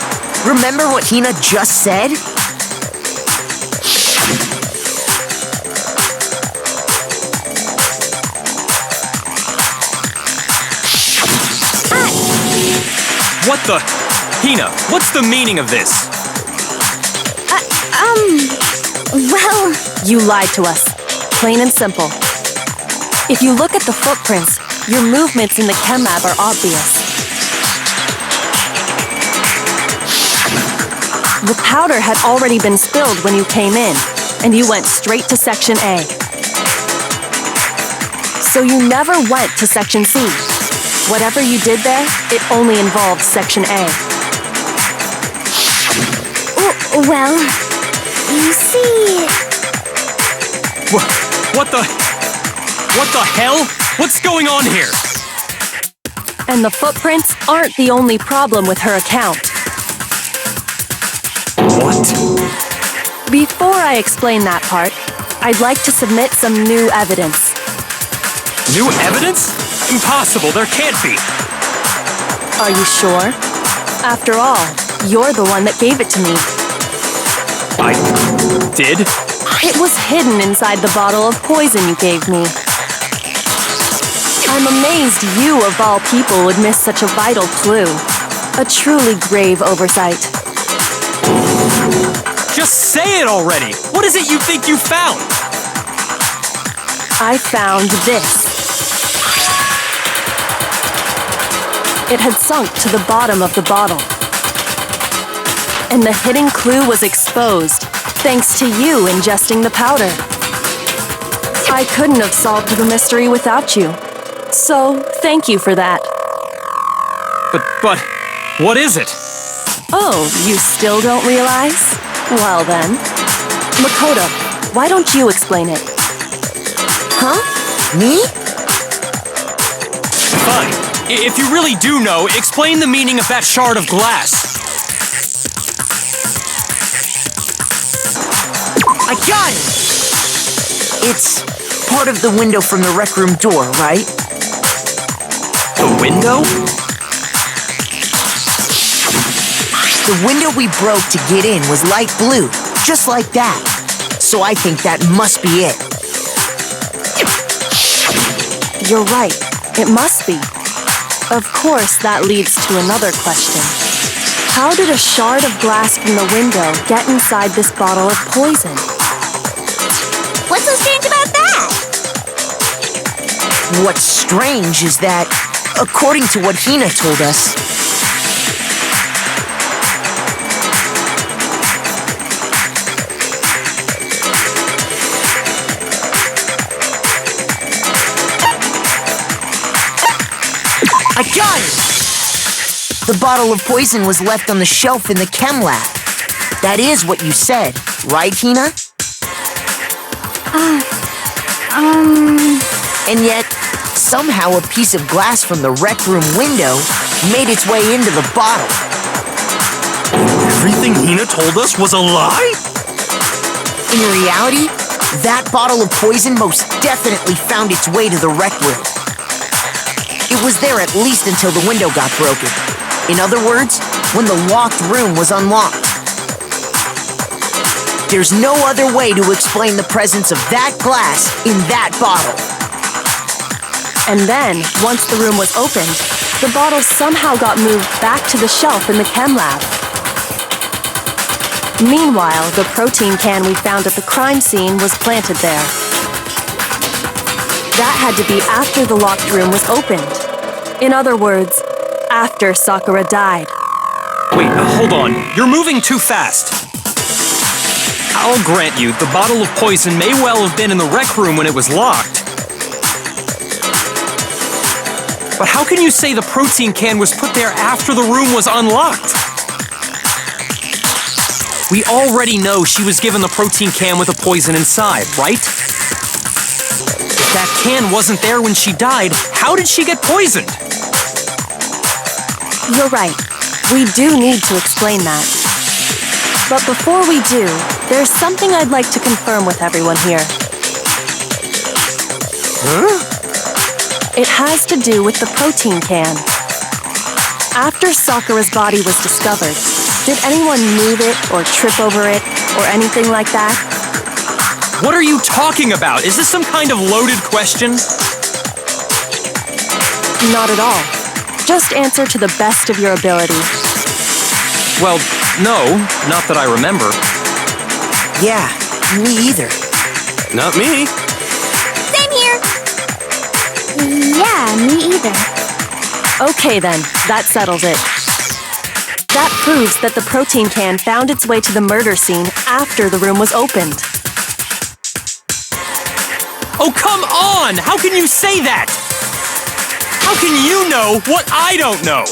Remember what Hina just said? What the? Hina, what's the meaning of this? Well... You lied to us. Plain and simple. If you look at the footprints, your movements in the chem lab are obvious. The powder had already been spilled when you came in, and you went straight to Section A. So you never went to Section C. Whatever you did there, it only involved Section A. Well, You see... What the hell? What's going on here? And the footprints aren't the only problem with her account. What? Before I explain that part, I'd like to submit some new evidence. New evidence? Impossible, there can't be. Are you sure? After all, you're the one that gave it to me. I did? It was hidden inside the bottle of poison you gave me. I'm amazed you, of all people, would miss such a vital clue. A truly grave oversight. Just say it already! What is it you think you found? I found this. It had sunk to the bottom of the bottle. And the hidden clue was exposed, thanks to you ingesting the powder. I couldn't have solved the mystery without you. So, thank you for that. But, what is it? Oh, you still don't realize? Well then. Makoto, why don't you explain it? Huh? Me? Fine. If you really do know, explain the meaning of that shard of glass. I got it! It's part of the window from the rec room door, right? The window? The window we broke to get in was light blue, just like that. So I think that must be it. You're right. It must be. Of course, that leads to another question. How did a shard of glass from the window get inside this bottle of poison? What's so strange about that? What's strange is that, according to what Hina told us, I got it! The bottle of poison was left on the shelf in the chem lab. That is what you said, right, Hina? And yet, somehow a piece of glass from the rec room window made its way into the bottle. Everything Hina told us was a lie? In reality, that bottle of poison most definitely found its way to the rec room. It was there at least until the window got broken. In other words, when the locked room was unlocked. There's no other way to explain the presence of that glass in that bottle. And then, once the room was opened, the bottle somehow got moved back to the shelf in the chem lab. Meanwhile, the protein can we found at the crime scene was planted there. That had to be after the locked room was opened. In other words, after Sakura died. Wait, hold on. You're moving too fast. I'll grant you, the bottle of poison may well have been in the rec room when it was locked. But how can you say the protein can was put there after the room was unlocked? We already know she was given the protein can with the poison inside, right? If that can wasn't there when she died, how did she get poisoned? You're right. We do need to explain that. But before we do, there's something I'd like to confirm with everyone here. Huh? It has to do with the protein can. After Sakura's body was discovered, did anyone move it or trip over it or anything like that? What are you talking about? Is this some kind of loaded question? Not at all. Just answer to the best of your ability. Well, no, not that I remember. Yeah, me either. Not me. Same here. Yeah, me either. Okay then, that settles it. That proves that the protein can found its way to the murder scene after the room was opened. Oh, come on! How can you say that? How can you know what I don't know?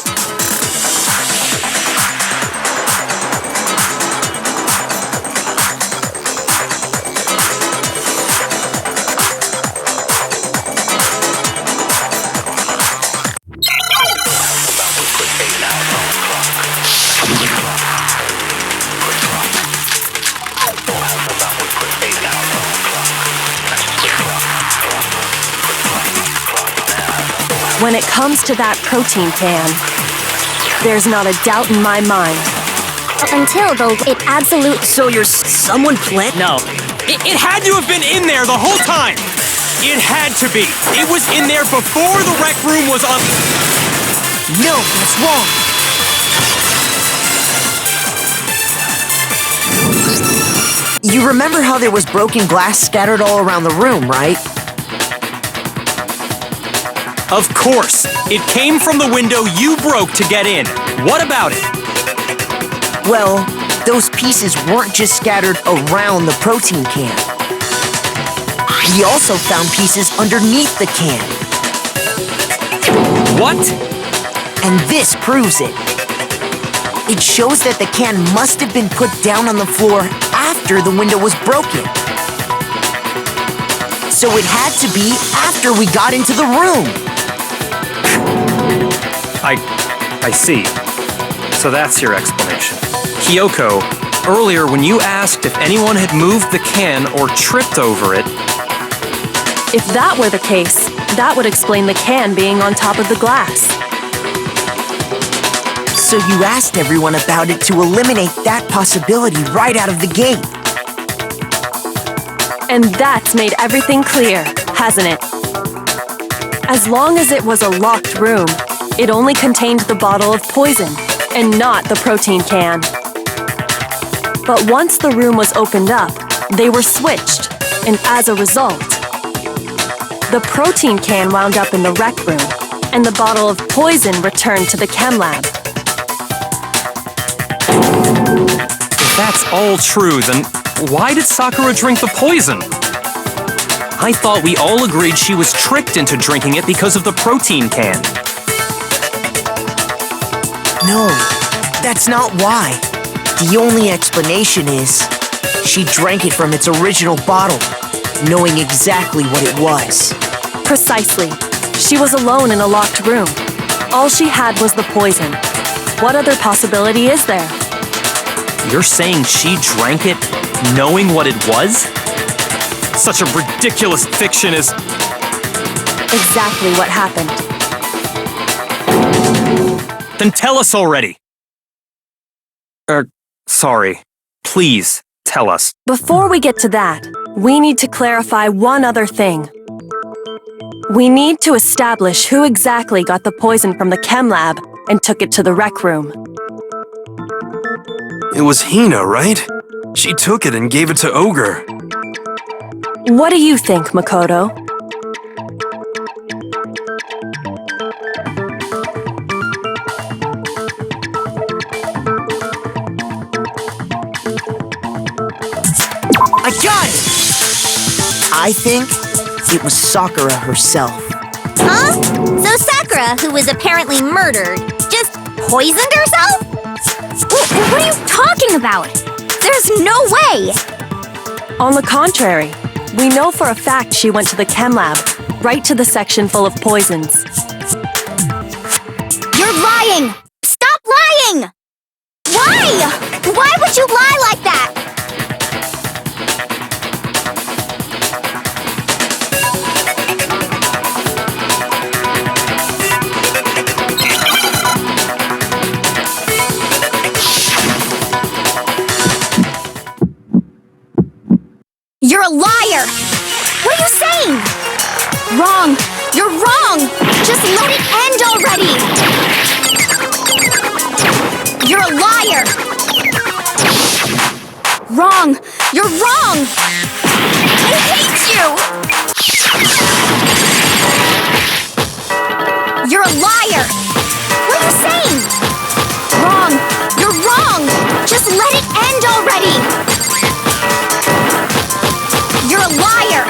When it comes to that protein can, there's not a doubt in my mind. Until it absolute. So you're someone plant? No. It had to have been in there the whole time! It had to be! It was in there before the rec room was on... No, that's wrong. You remember how there was broken glass scattered all around the room, right? Of course! It came from the window you broke to get in. What about it? Well, those pieces weren't just scattered around the protein can. We also found pieces underneath the can. What? And this proves it. It shows that the can must have been put down on the floor after the window was broken. So it had to be after we got into the room. I see. So that's your explanation. Kyoko, earlier when you asked if anyone had moved the can or tripped over it... If that were the case, that would explain the can being on top of the glass. So you asked everyone about it to eliminate that possibility right out of the gate. And that's made everything clear, hasn't it? As long as it was a locked room, it only contained the bottle of poison, and not the protein can. But once the room was opened up, they were switched, and as a result, the protein can wound up in the rec room, and the bottle of poison returned to the chem lab. If that's all true, then why did Sakura drink the poison? I thought we all agreed she was tricked into drinking it because of the protein can. No, that's not why. The only explanation is she drank it from its original bottle, knowing exactly what it was. Precisely. She was alone in a locked room. All she had was the poison. What other possibility is there? You're saying she drank it knowing what it was? Such a ridiculous fiction is... Exactly what happened. Then tell us already! Sorry. Please, tell us. Before we get to that, we need to clarify one other thing. We need to establish who exactly got the poison from the chem lab and took it to the rec room. It was Hina, right? She took it and gave it to Ogre. What do you think, Makoto? I got it! I think it was Sakura herself. Huh? So Sakura, who was apparently murdered, just poisoned herself? What are you talking about? There's no way! On the contrary, we know for a fact she went to the chem lab, right to the section full of poisons. You're lying! Stop lying! Why? Why would you lie like that? You're a liar! What are you saying? Wrong! You're wrong! Just let it end already! You're a liar! Wrong! You're wrong! I hate you! You're a liar! What are you saying? Wrong! You're wrong! Just let it end already! You're a liar!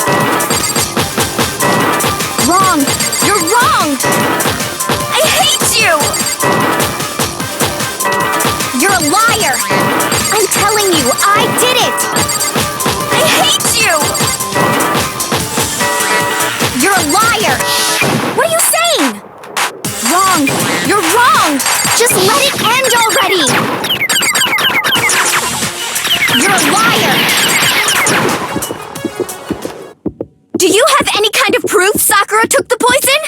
Wrong! You're wrong! I hate you! You're a liar! I'm telling you, I did it! I hate you! You're a liar! What are you saying? Wrong! You're wrong! Just let it end already! You're a liar! Do you have any kind of proof Sakura took the poison?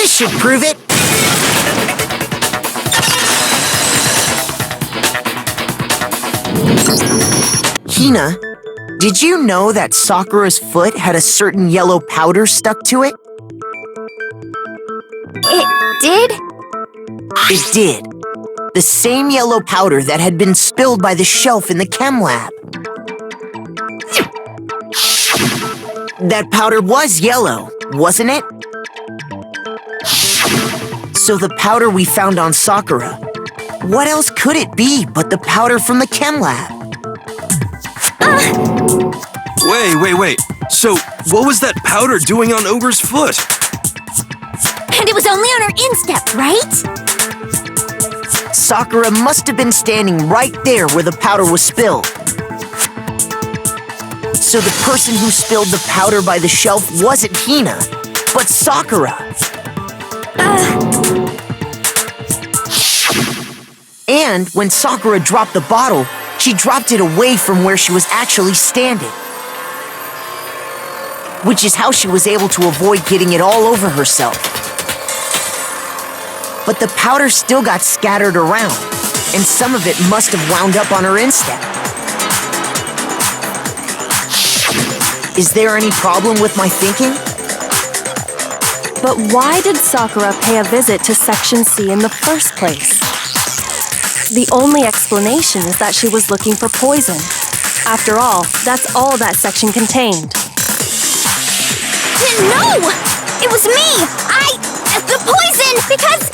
This should prove it. Hina, did you know that Sakura's foot had a certain yellow powder stuck to it? It did? It did. The same yellow powder that had been spilled by the shelf in the chem lab. That powder was yellow, wasn't it? So the powder we found on Sakura, what else could it be but the powder from the chem lab? Wait. So, what was that powder doing on Ogre's foot? And it was only on her instep, right? Sakura must have been standing right there where the powder was spilled. So the person who spilled the powder by the shelf wasn't Hina, but Sakura. And when Sakura dropped the bottle, she dropped it away from where she was actually standing. Which is how she was able to avoid getting it all over herself. But the powder still got scattered around, and some of it must have wound up on her instep. Is there any problem with my thinking? But why did Sakura pay a visit to Section C in the first place? The only explanation is that she was looking for poison. After all, that's all that section contained. No! It was me! The poison! Because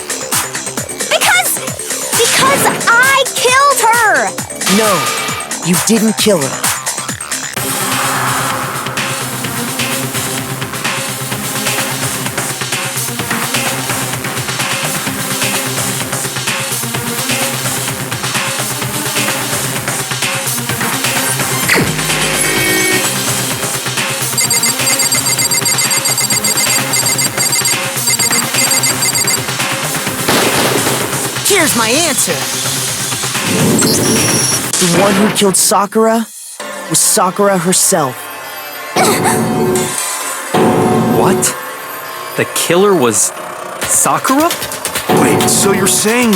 I killed her! No, you didn't kill her. Here's my answer. The one who killed Sakura was Sakura herself. What? The killer was Sakura? Wait, so you're saying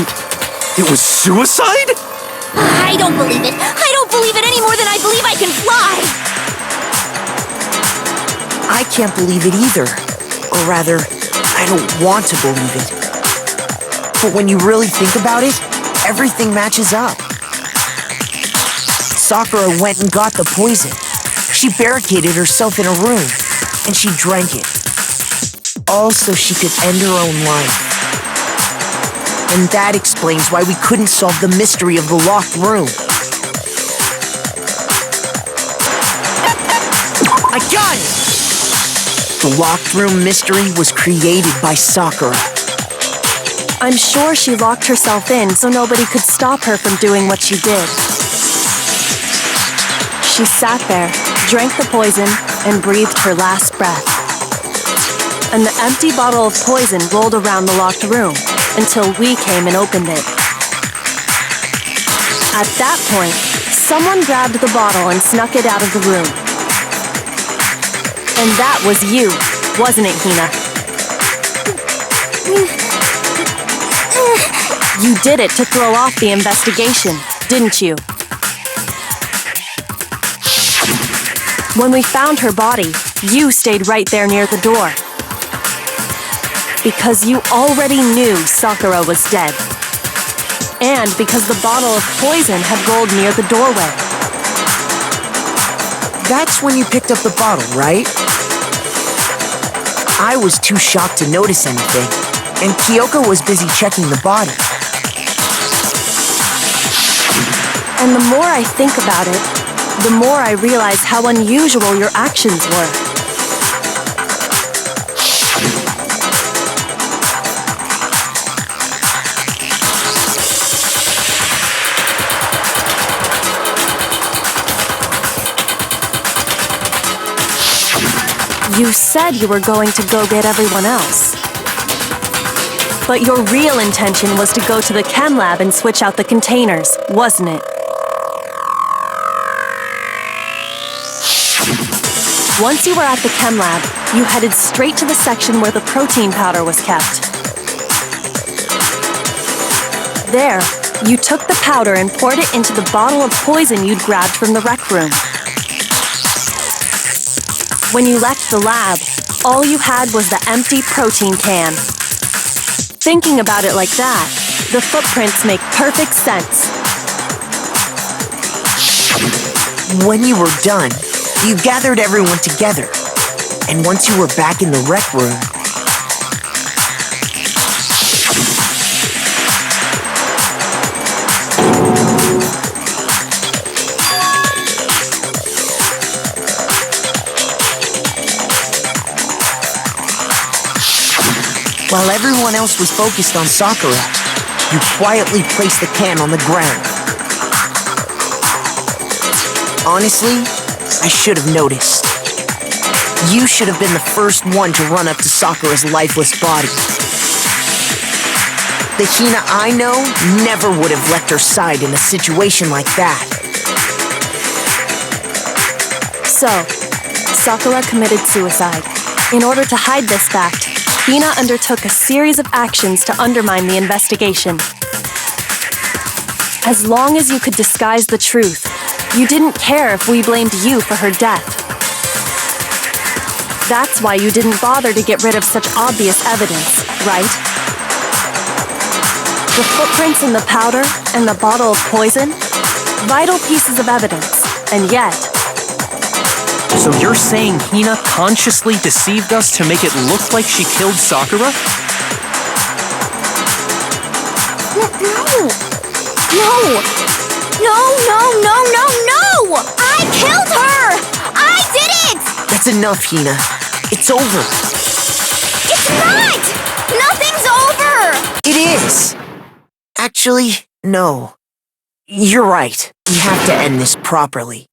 it was suicide? I don't believe it. I don't believe it any more than I believe I can fly. I can't believe it either. Or rather, I don't want to believe it. But when you really think about it, everything matches up. Sakura went and got the poison. She barricaded herself in a room, and she drank it. All so she could end her own life. And that explains why we couldn't solve the mystery of the locked room. I got it! The locked room mystery was created by Sakura. I'm sure she locked herself in so nobody could stop her from doing what she did. She sat there, drank the poison, and breathed her last breath. And the empty bottle of poison rolled around the locked room until we came and opened it. At that point, someone grabbed the bottle and snuck it out of the room. And that was you, wasn't it, Hina? You did it to throw off the investigation, didn't you? When we found her body, you stayed right there near the door. Because you already knew Sakura was dead. And because the bottle of poison had rolled near the doorway. That's when you picked up the bottle, right? I was too shocked to notice anything, and Kyoko was busy checking the body. And the more I think about it, the more I realize how unusual your actions were. You said you were going to go get everyone else. But your real intention was to go to the chem lab and switch out the containers, wasn't it? Once you were at the chem lab, you headed straight to the section where the protein powder was kept. There, you took the powder and poured it into the bottle of poison you'd grabbed from the rec room. When you left the lab, all you had was the empty protein can. Thinking about it like that, the footprints make perfect sense. When you were done, you gathered everyone together. And once you were back in the rec room, while everyone else was focused on Sakura, you quietly placed the can on the ground. Honestly, I should have noticed. You should have been the first one to run up to Sakura's lifeless body. The Hina I know never would have left her side in a situation like that. So, Sakura committed suicide. In order to hide this fact, Hina undertook a series of actions to undermine the investigation. As long as you could disguise the truth, you didn't care if we blamed you for her death. That's why you didn't bother to get rid of such obvious evidence, right? The footprints in the powder and the bottle of poison? Vital pieces of evidence, and yet... So you're saying Hina consciously deceived us to make it look like she killed Sakura? No! I killed her! I did it! That's enough, Hina. It's over. It's not! Nothing's over! It is! Actually, no. You're right. We have to end this properly.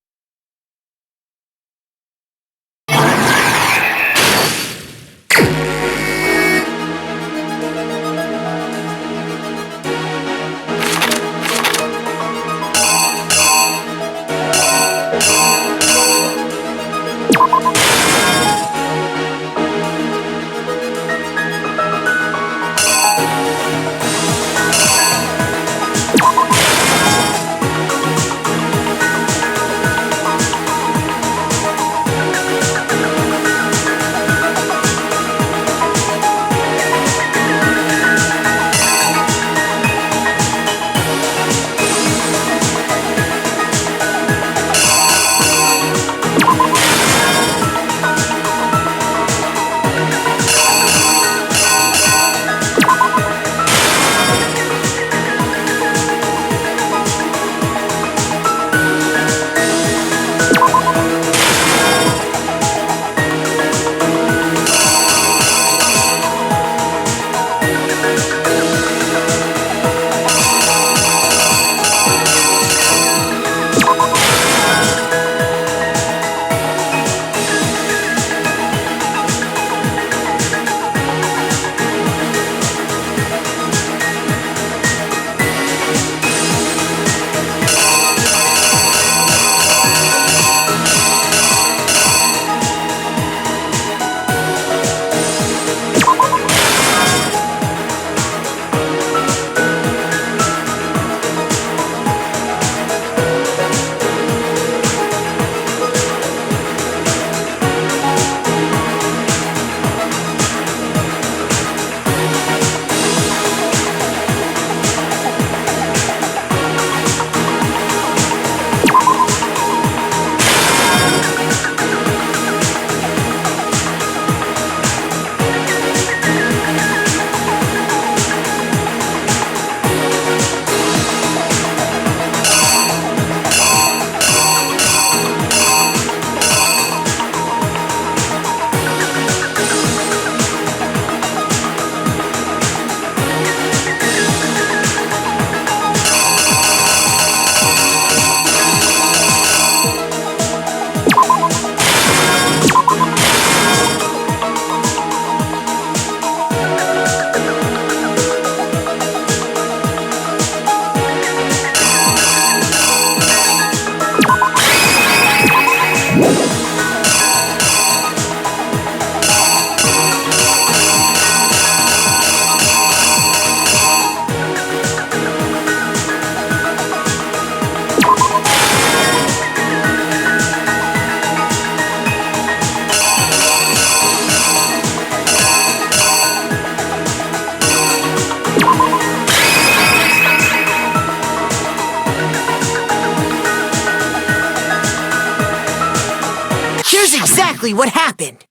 exactly what happened.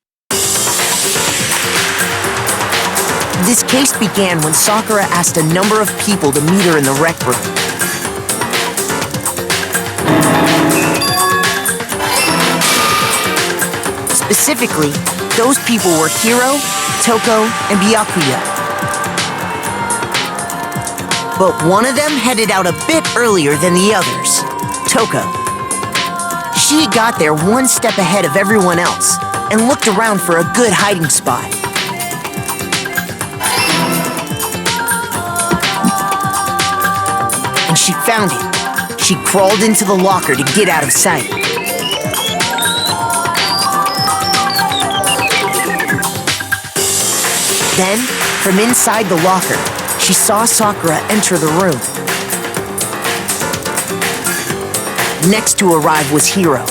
This case began when Sakura asked a number of people to meet her in the rec room. Specifically, those people were Hiro, Toko, and Byakuya. But one of them headed out a bit earlier than the others, Toko. She got there one step ahead of everyone else and looked around for a good hiding spot. And she found it. She crawled into the locker to get out of sight. Then, from inside the locker, she saw Sakura enter the room. Next to arrive was Hiro.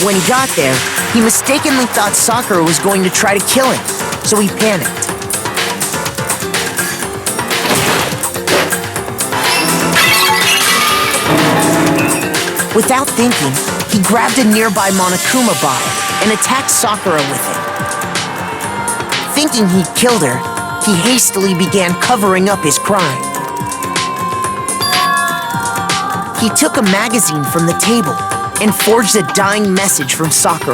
When he got there, he mistakenly thought Sakura was going to try to kill him, so he panicked. Without thinking, he grabbed a nearby Monokuma bottle and attacked Sakura with it. Thinking he'd killed her, he hastily began covering up his crime. He took a magazine from the table and forged a dying message from Sakura.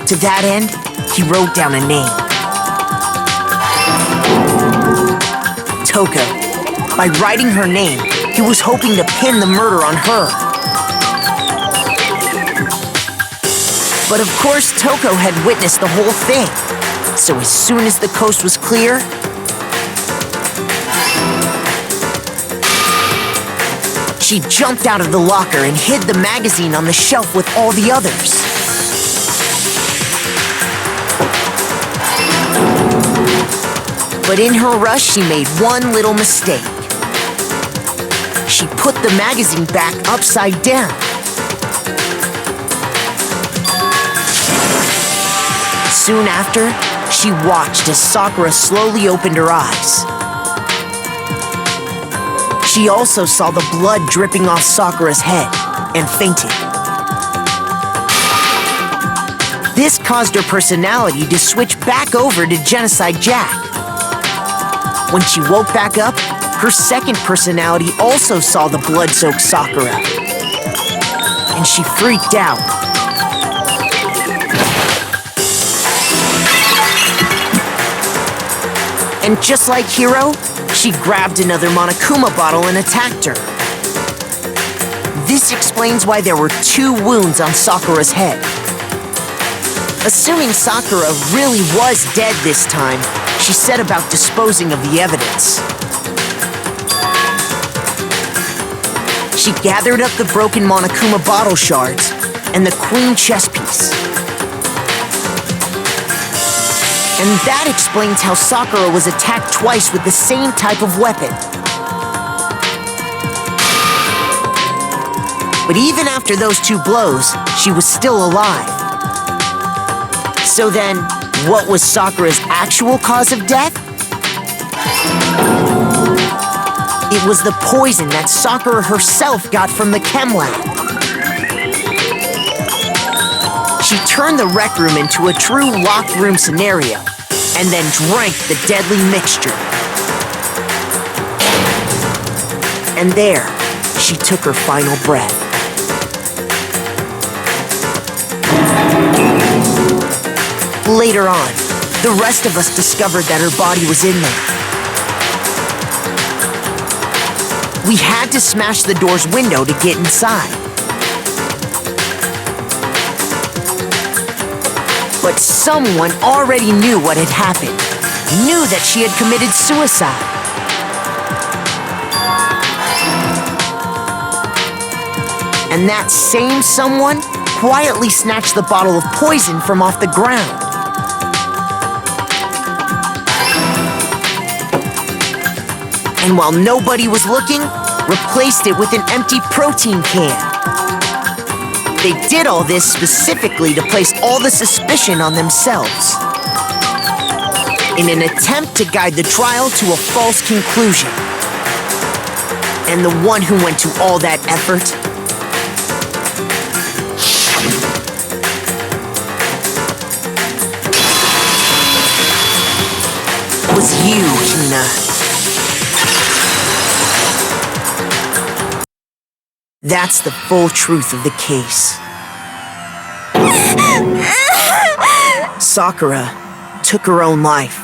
To that end, he wrote down a name. Toko. By writing her name, he was hoping to pin the murder on her. But of course, Toko had witnessed the whole thing. So as soon as the coast was clear, she jumped out of the locker and hid the magazine on the shelf with all the others. But in her rush, she made one little mistake. She put the magazine back upside down. Soon after, she watched as Sakura slowly opened her eyes. She also saw the blood dripping off Sakura's head and fainted. This caused her personality to switch back over to Genocide Jack. When she woke back up, her second personality also saw the blood-soaked Sakura. And she freaked out. And just like Hiro, she grabbed another Monokuma bottle and attacked her. This explains why there were 2 wounds on Sakura's head. Assuming Sakura really was dead this time, she set about disposing of the evidence. She gathered up the broken Monokuma bottle shards and the queen chess piece. And that explains how Sakura was attacked twice with the same type of weapon. But even after those 2 blows, she was still alive. So then, what was Sakura's actual cause of death? It was the poison that Sakura herself got from the chem lab. She turned the rec room into a true locked room scenario, and then drank the deadly mixture. And there, she took her final breath. Later on, the rest of us discovered that her body was in there. We had to smash the door's window to get inside. But someone already knew what had happened, knew that she had committed suicide. And that same someone quietly snatched the bottle of poison from off the ground. And while nobody was looking, replaced it with an empty protein can. They did all this specifically to place all the suspicion on themselves, in an attempt to guide the trial to a false conclusion. And the one who went to all that effort was you, Hina. That's the full truth of the case. Sakura took her own life,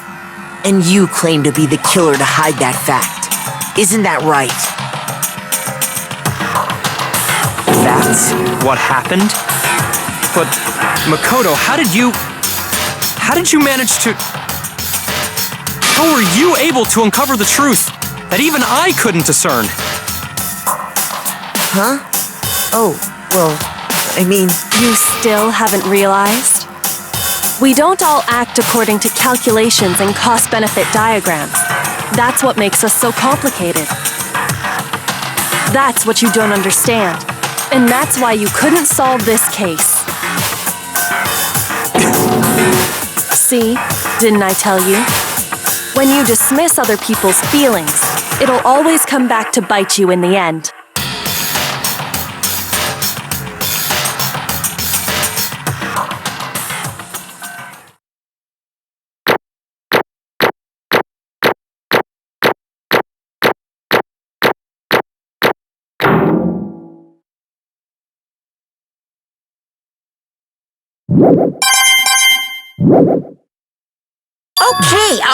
and you claim to be the killer to hide that fact. Isn't that right? That's what happened? But, Makoto, how did you manage to... How were you able to uncover the truth that even I couldn't discern? Huh? Oh, well, I mean... You still haven't realized? We don't all act according to calculations and cost-benefit diagrams. That's what makes us so complicated. That's what you don't understand. And that's why you couldn't solve this case. See? Didn't I tell you? When you dismiss other people's feelings, it'll always come back to bite you in the end.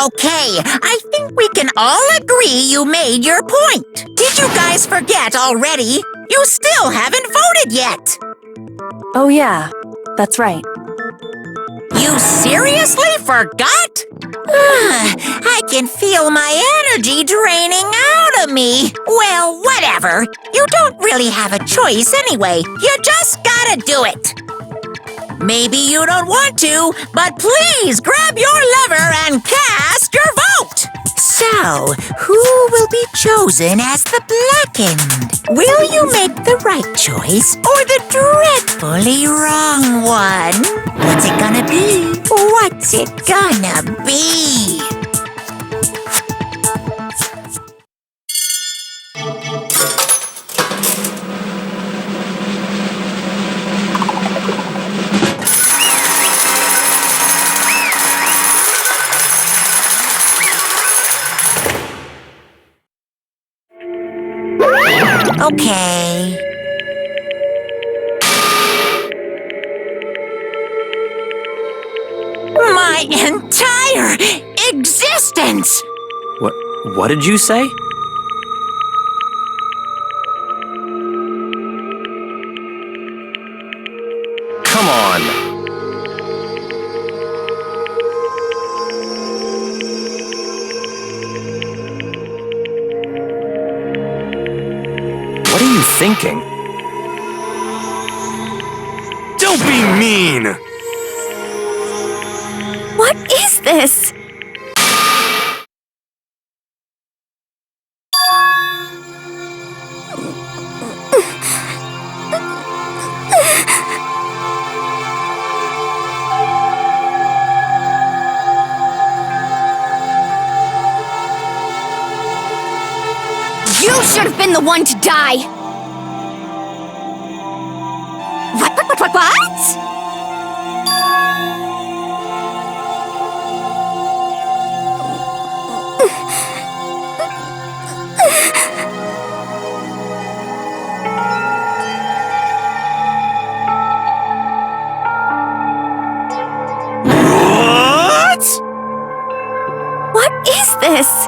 Okay. I think we can all agree you made your point. Did you guys forget already? You still haven't voted yet. Oh yeah, that's right. You seriously forgot? I can feel my energy draining out of me. Well, whatever. You don't really have a choice anyway. You just gotta do it. Maybe you don't want to, but please grab your lever and cast your vote. So, who will be chosen as the blackened? Will you make the right choice or the dreadfully wrong one? What's it gonna be? What's it gonna be? Okay. My entire existence! What did you say? Come on. What are you thinking? Don't be mean! What is this? You should have been the one to die! What? What? What is this?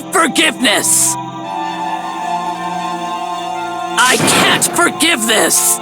no forgiveness! I can't forgive this!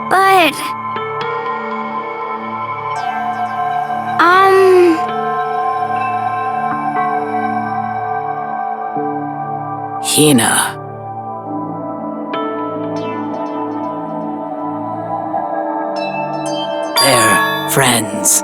But... Hina. They're friends.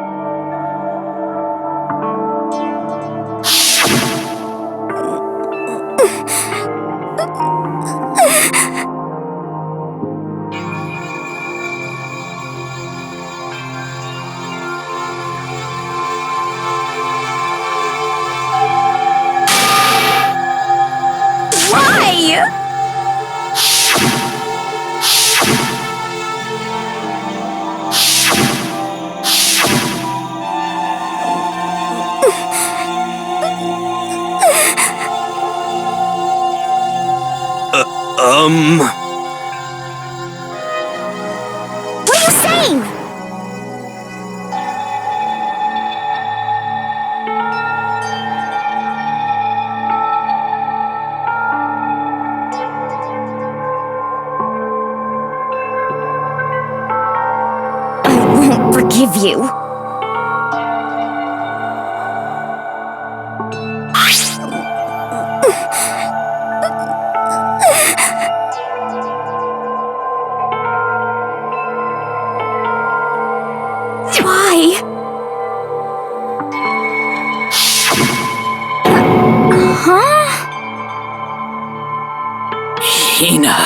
Why? What are you saying? I won't forgive you. Why? Huh? Hina.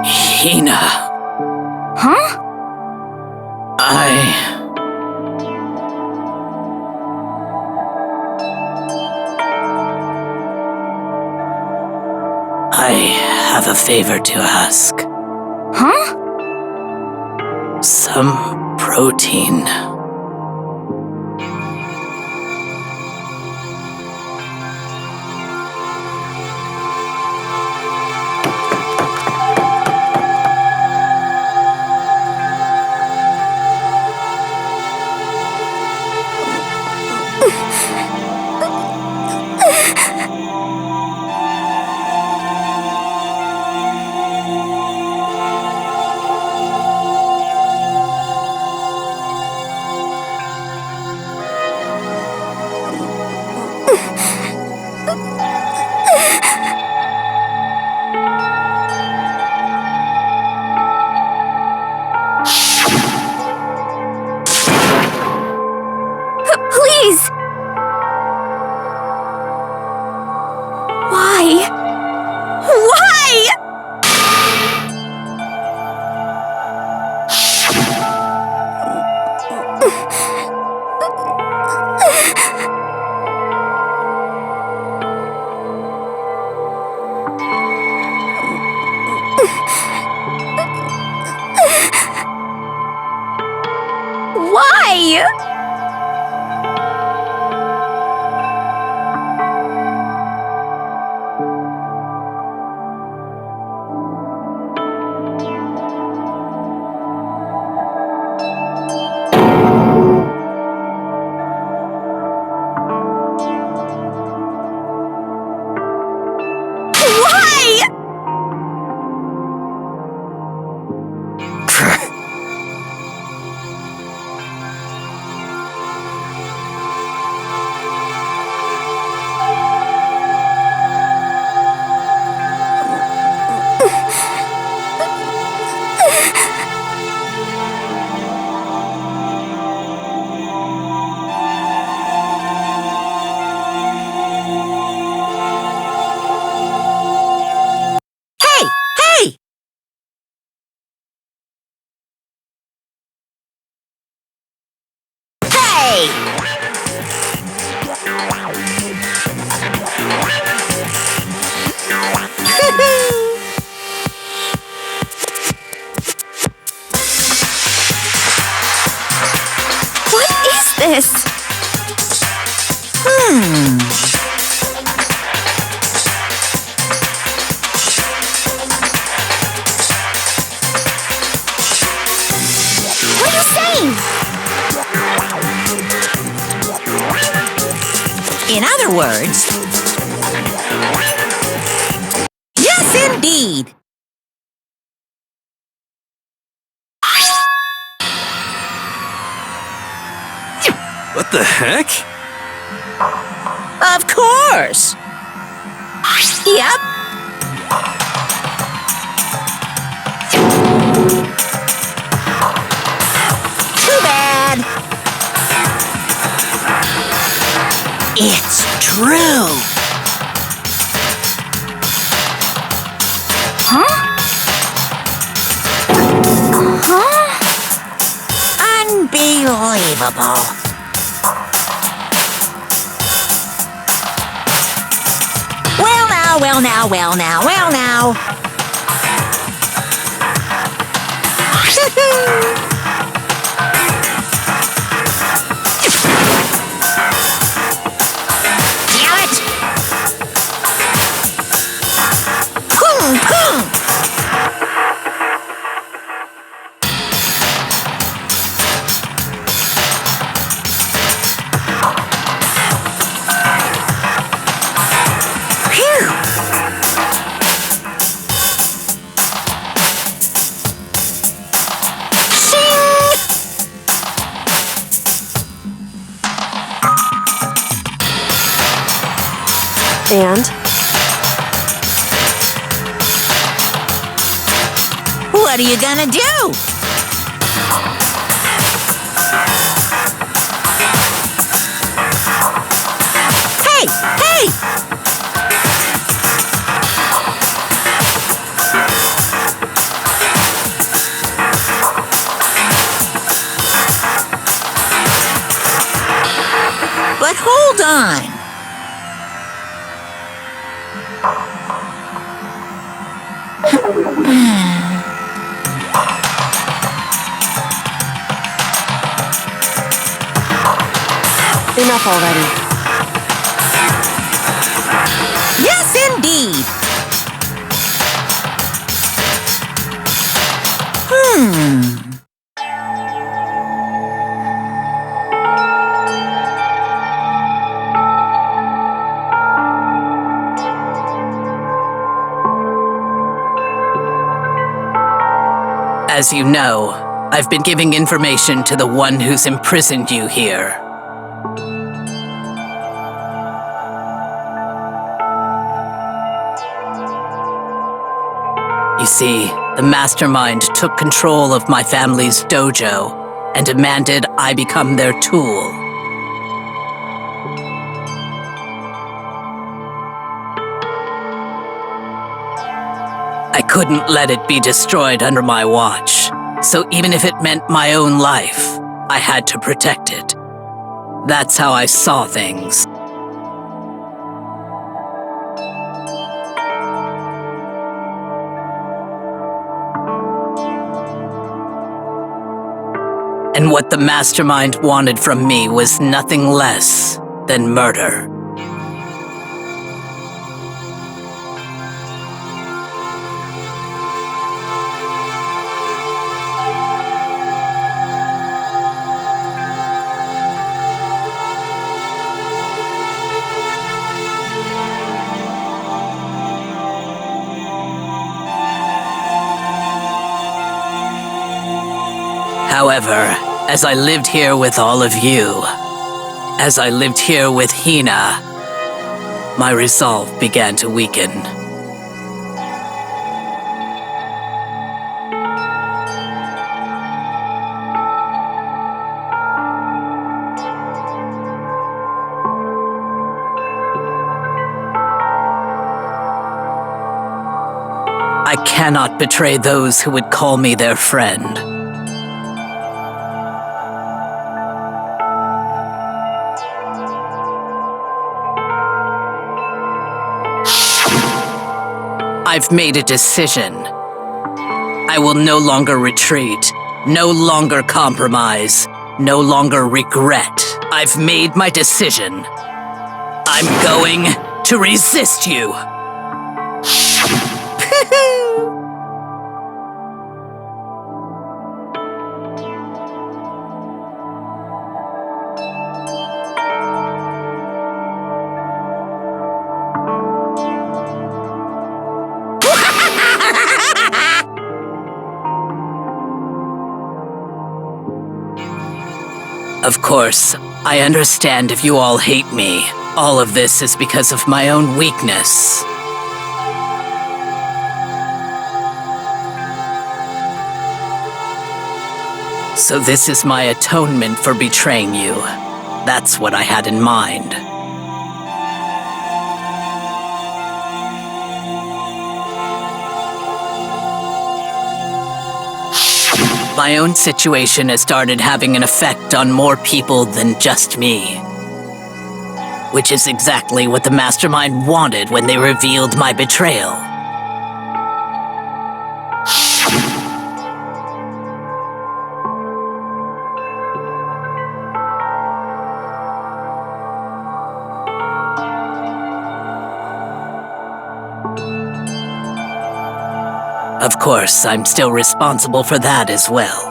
Hina. Huh? I have a favor to ask. Huh? Some protein. Please! Why? Why? Why? Why? this? What are you saying? In other words, yes, indeed. What the heck? Of course. Yep. Too bad. It's true. Unbelievable. Well now. Damn it! Pum! And? What are you gonna do? Hey! But hold on. Enough already. Yes, indeed. As you know, I've been giving information to the one who's imprisoned you here. You see, the mastermind took control of my family's dojo and demanded I become their tool. I couldn't let it be destroyed under my watch, so even if it meant my own life, I had to protect it. That's how I saw things. And what the mastermind wanted from me was nothing less than murder. However, as I lived here with all of you, as I lived here with Hina, my resolve began to weaken. I cannot betray those who would call me their friend. I've made a decision. I will no longer retreat, no longer compromise, no longer regret. I've made my decision. I'm going to resist you. Of course, I understand if you all hate me. All of this is because of my own weakness. So this is my atonement for betraying you. That's what I had in mind. My own situation has started having an effect on more people than just me. Which is exactly what the mastermind wanted when they revealed my betrayal. Of course, I'm still responsible for that as well.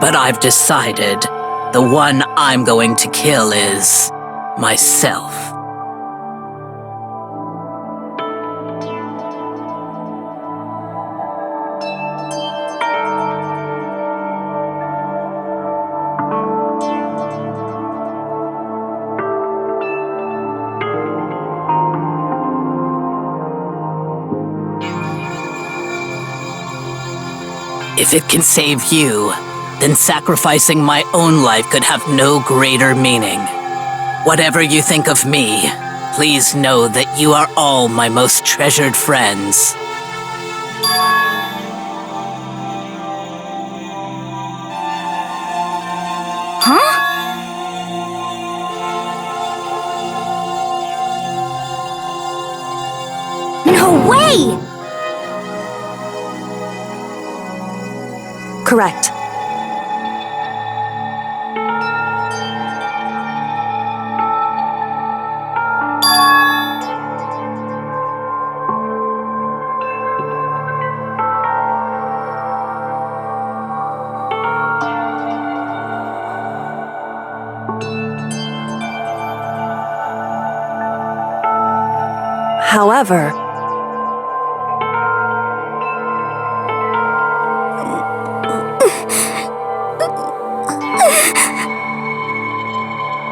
But I've decided the one I'm going to kill is myself. If it can save you, then sacrificing my own life could have no greater meaning. Whatever you think of me, please know that you are all my most treasured friends. Huh? No way! Correct. However,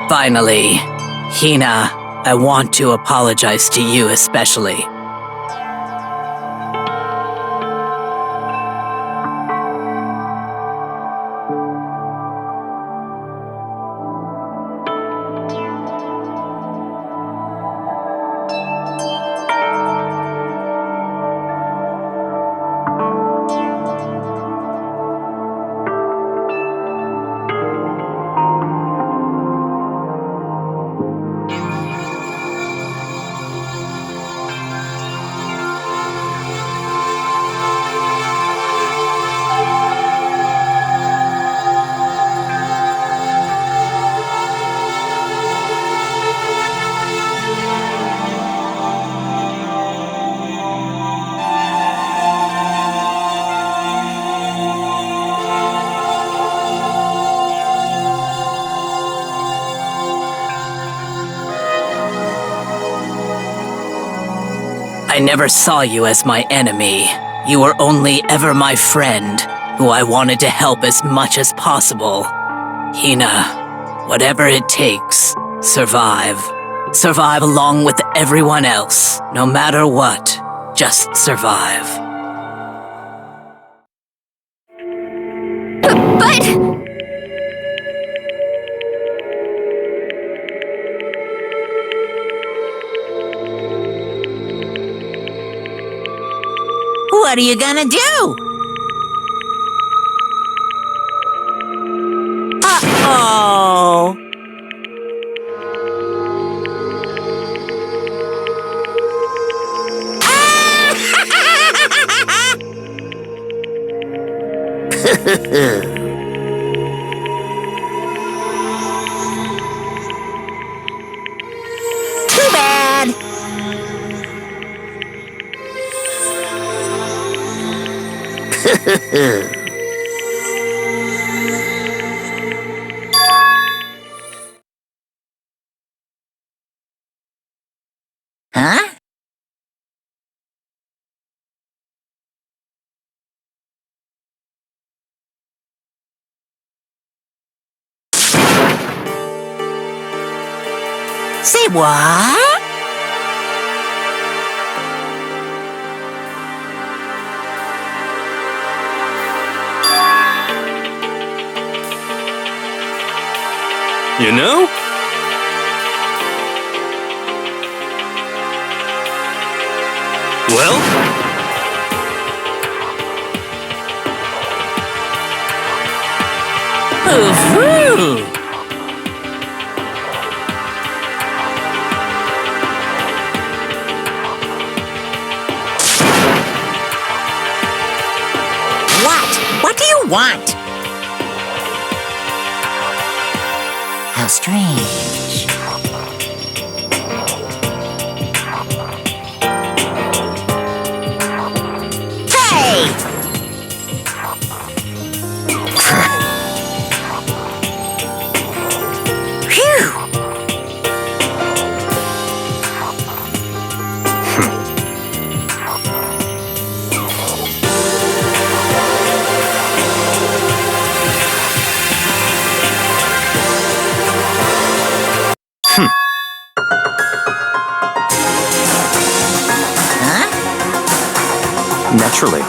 finally, Hina, I want to apologize to you especially. I never saw you as my enemy. You were only ever my friend, who I wanted to help as much as possible. Hina, whatever it takes, survive. Survive along with everyone else, no matter what. Just survive. But... What are you gonna do? Uh-oh! Too bad. Huh? Say what? You know? Well? Ooh. What do you want? How strange. Hey! Phew! Naturally.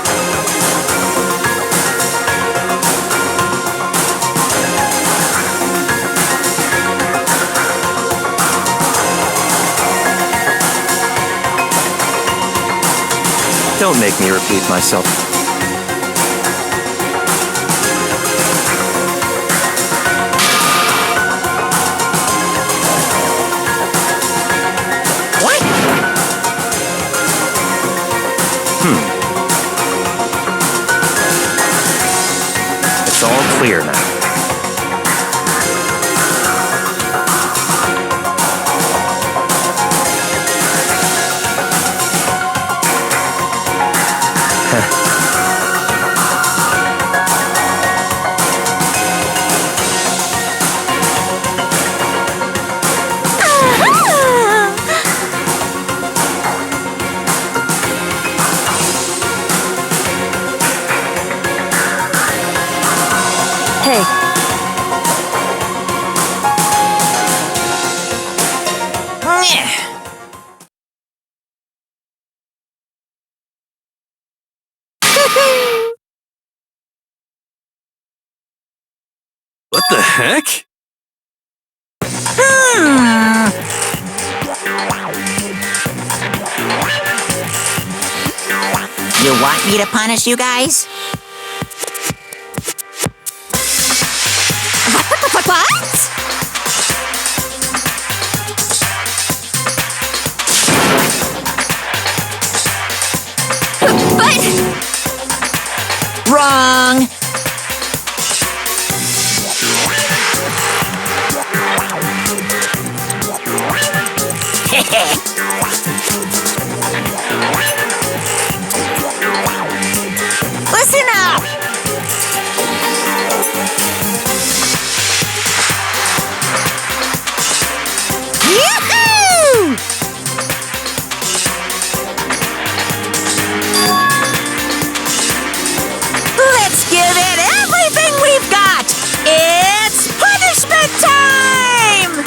Don't make me repeat myself. What? It's all clear now. Hey, What the heck? You want me to punish you guys? What? Wrong! Listen up! Yoo-hoo! Let's give it everything we've got! It's punishment time!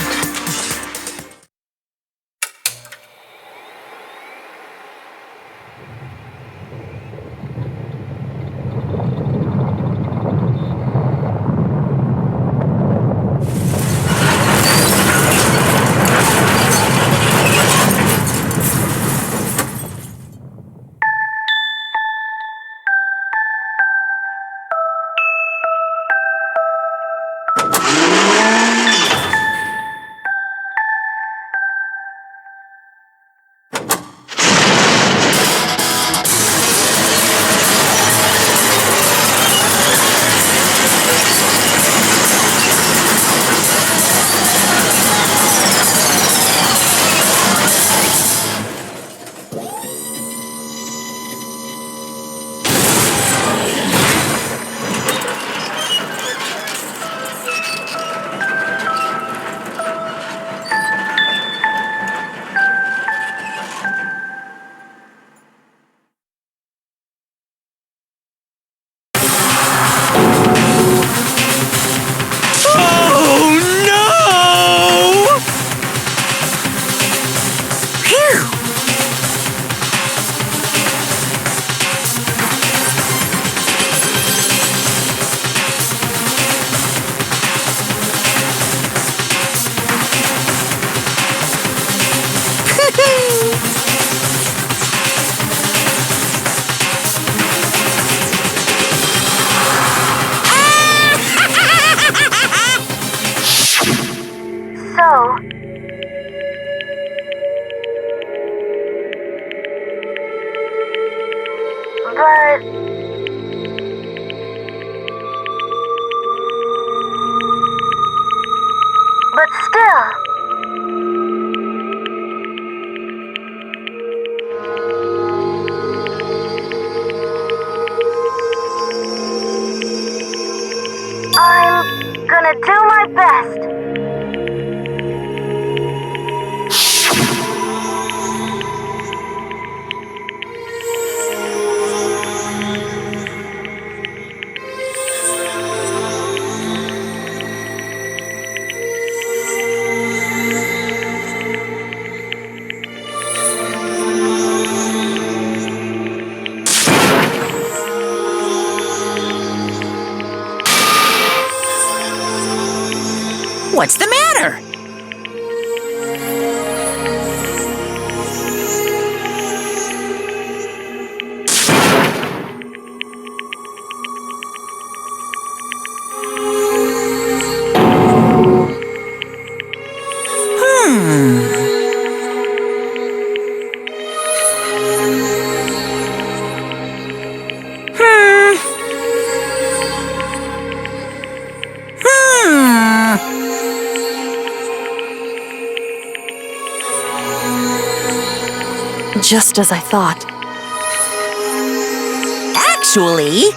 gonna do my best. What's the matter? Just as I thought. Actually,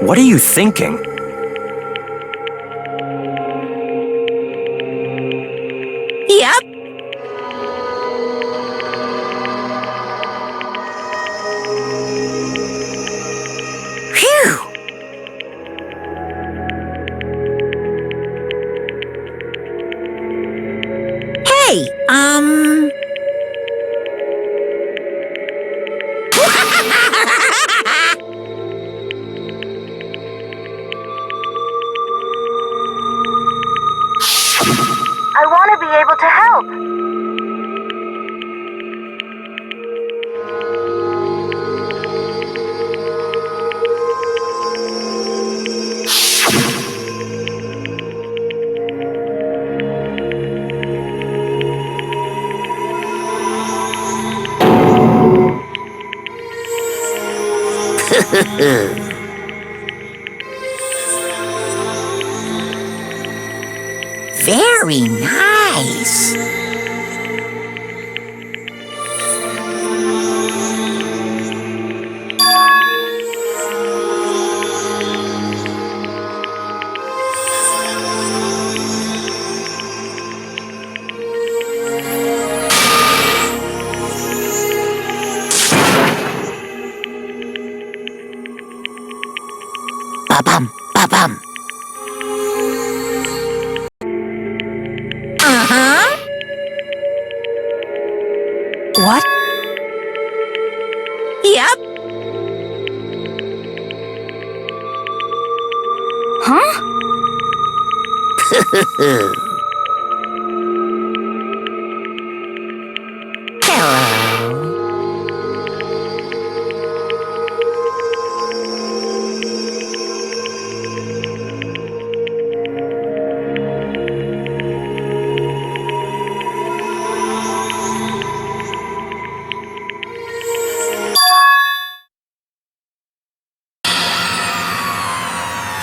What are you thinking? yep. Phew. Hey, I want to be able to help. very nice. Ba-bum, ba-bum. Uh-huh. What? Yep. Huh? Hello.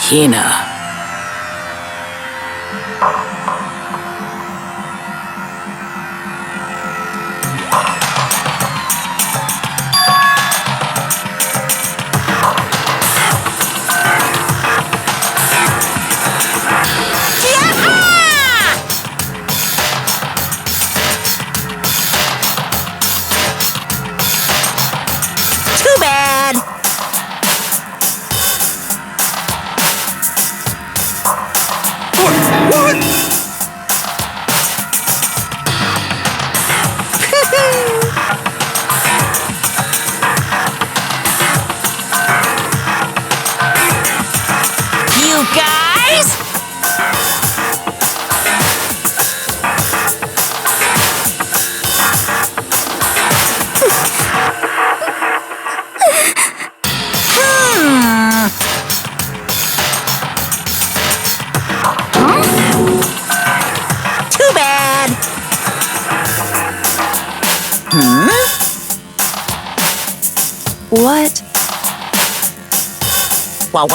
Hina. Too bad. What? You guys? Too bad. What? What?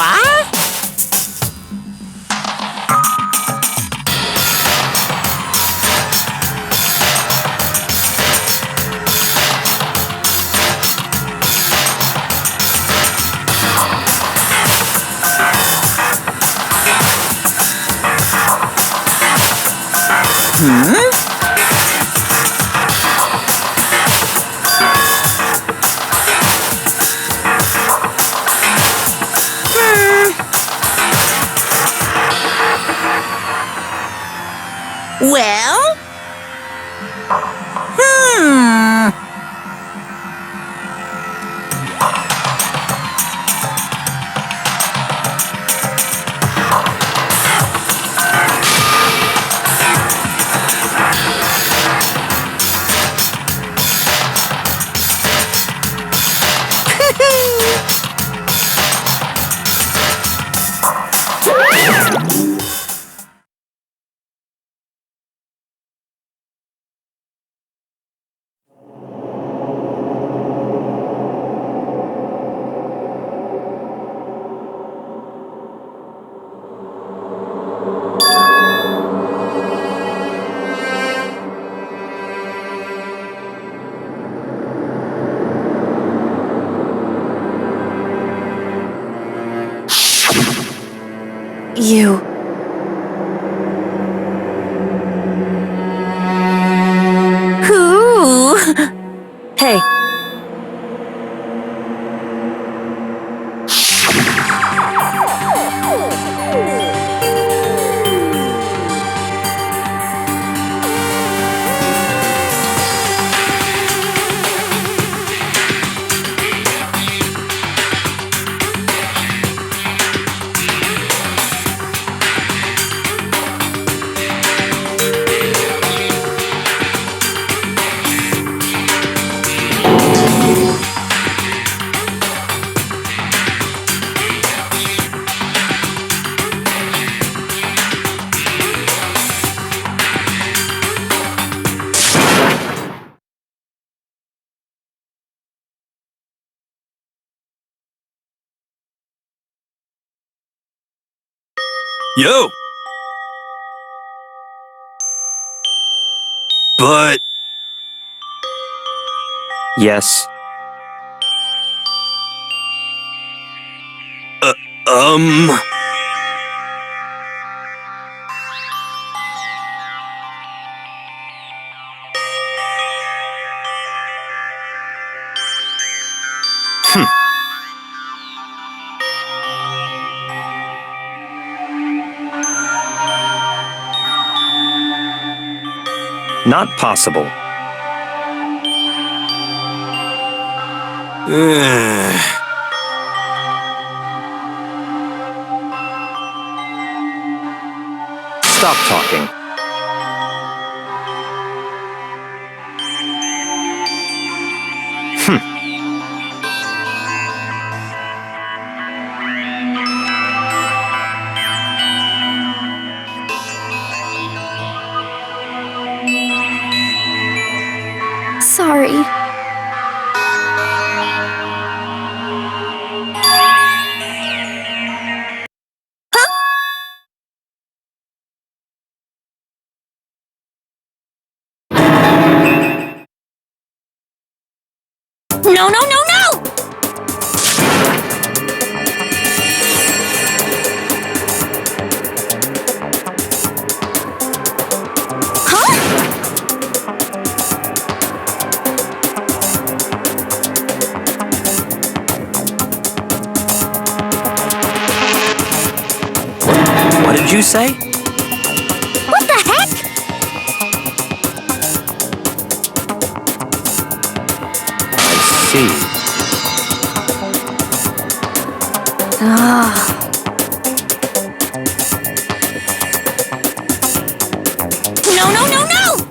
Well? You. Who? Hey, Yo! But, Yes. um... Not possible. Stop talking. Sorry. No, no, no, no! What did you say? What the heck? I see. No, no, no, no!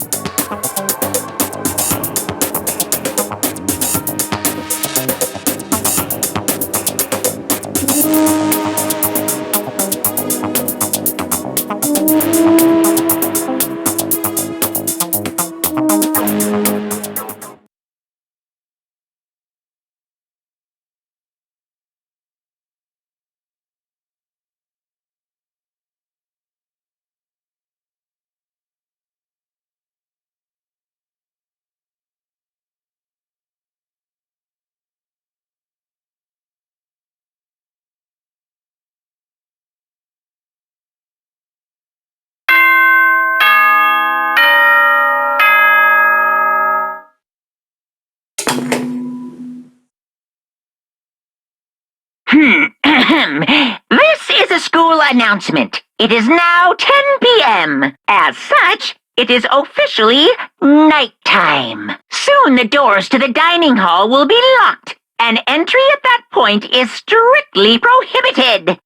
This is a school announcement. It is now 10 p.m. As such, it is officially nighttime. Soon the doors to the dining hall will be locked, and entry at that point is strictly prohibited.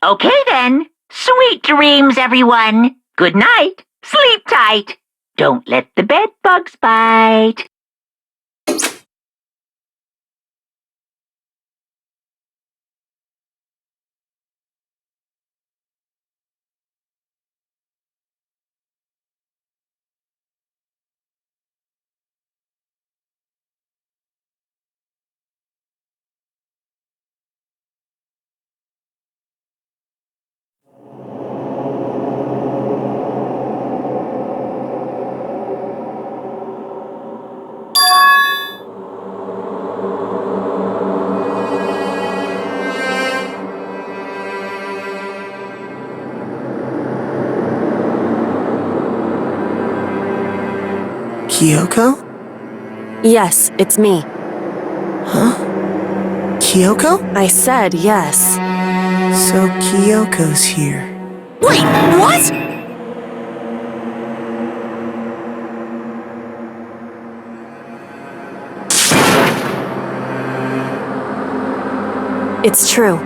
Okay then. Sweet dreams, everyone. Good night. Sleep tight. Don't let the bed bugs bite. Kyoko? Yes, it's me. Huh? Kyoko? I said yes. So Kyoko's here. Wait, what? It's true.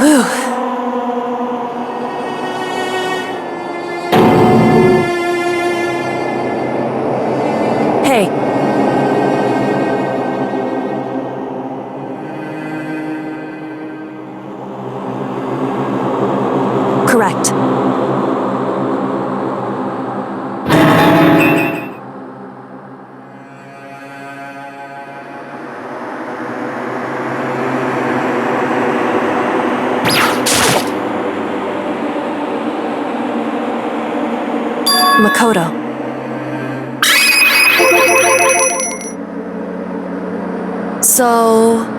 Whew. Hey. Correct. Makoto. So...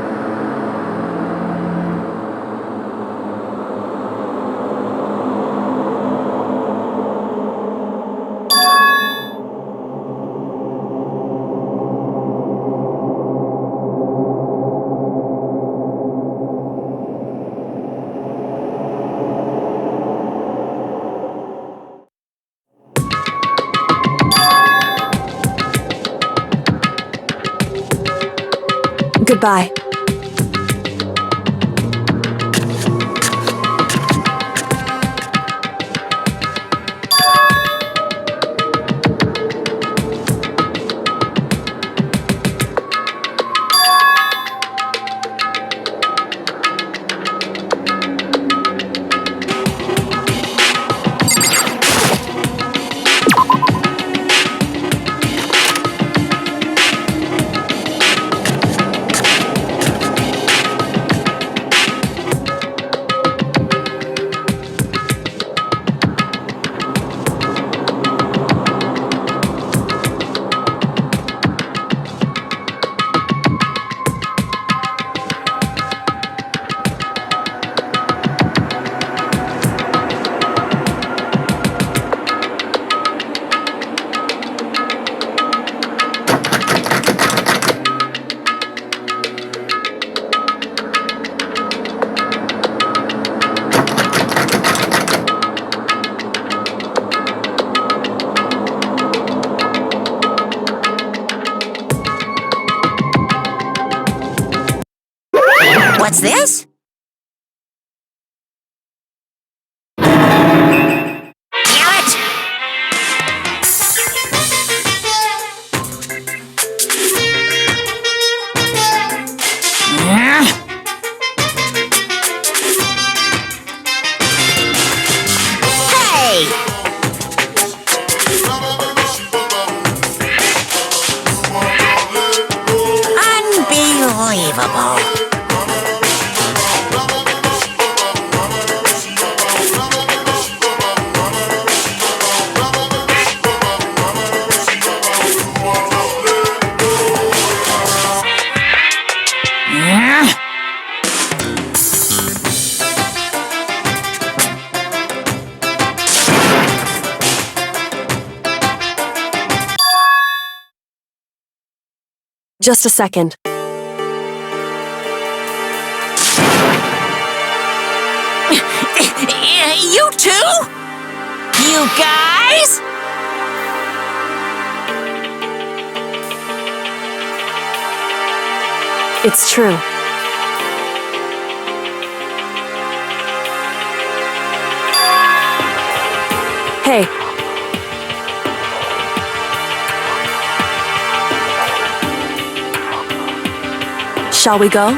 Goodbye. Just a second. You too? You guys? It's true. Hey. Shall we go?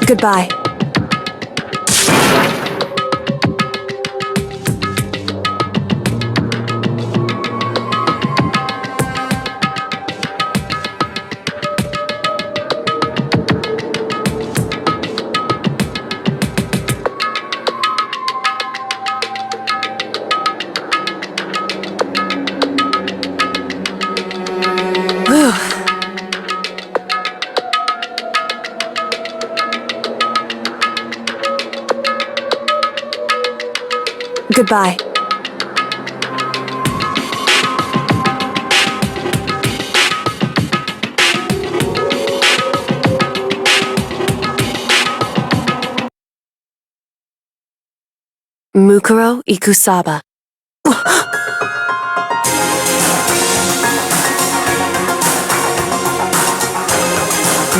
Goodbye. Goodbye. Mukuro Ikusaba.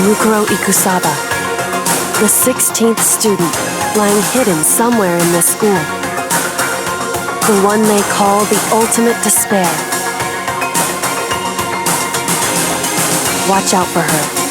Mukuro Ikusaba, the 16th student, lying hidden somewhere in this school. The one they call the ultimate despair. Watch out for her.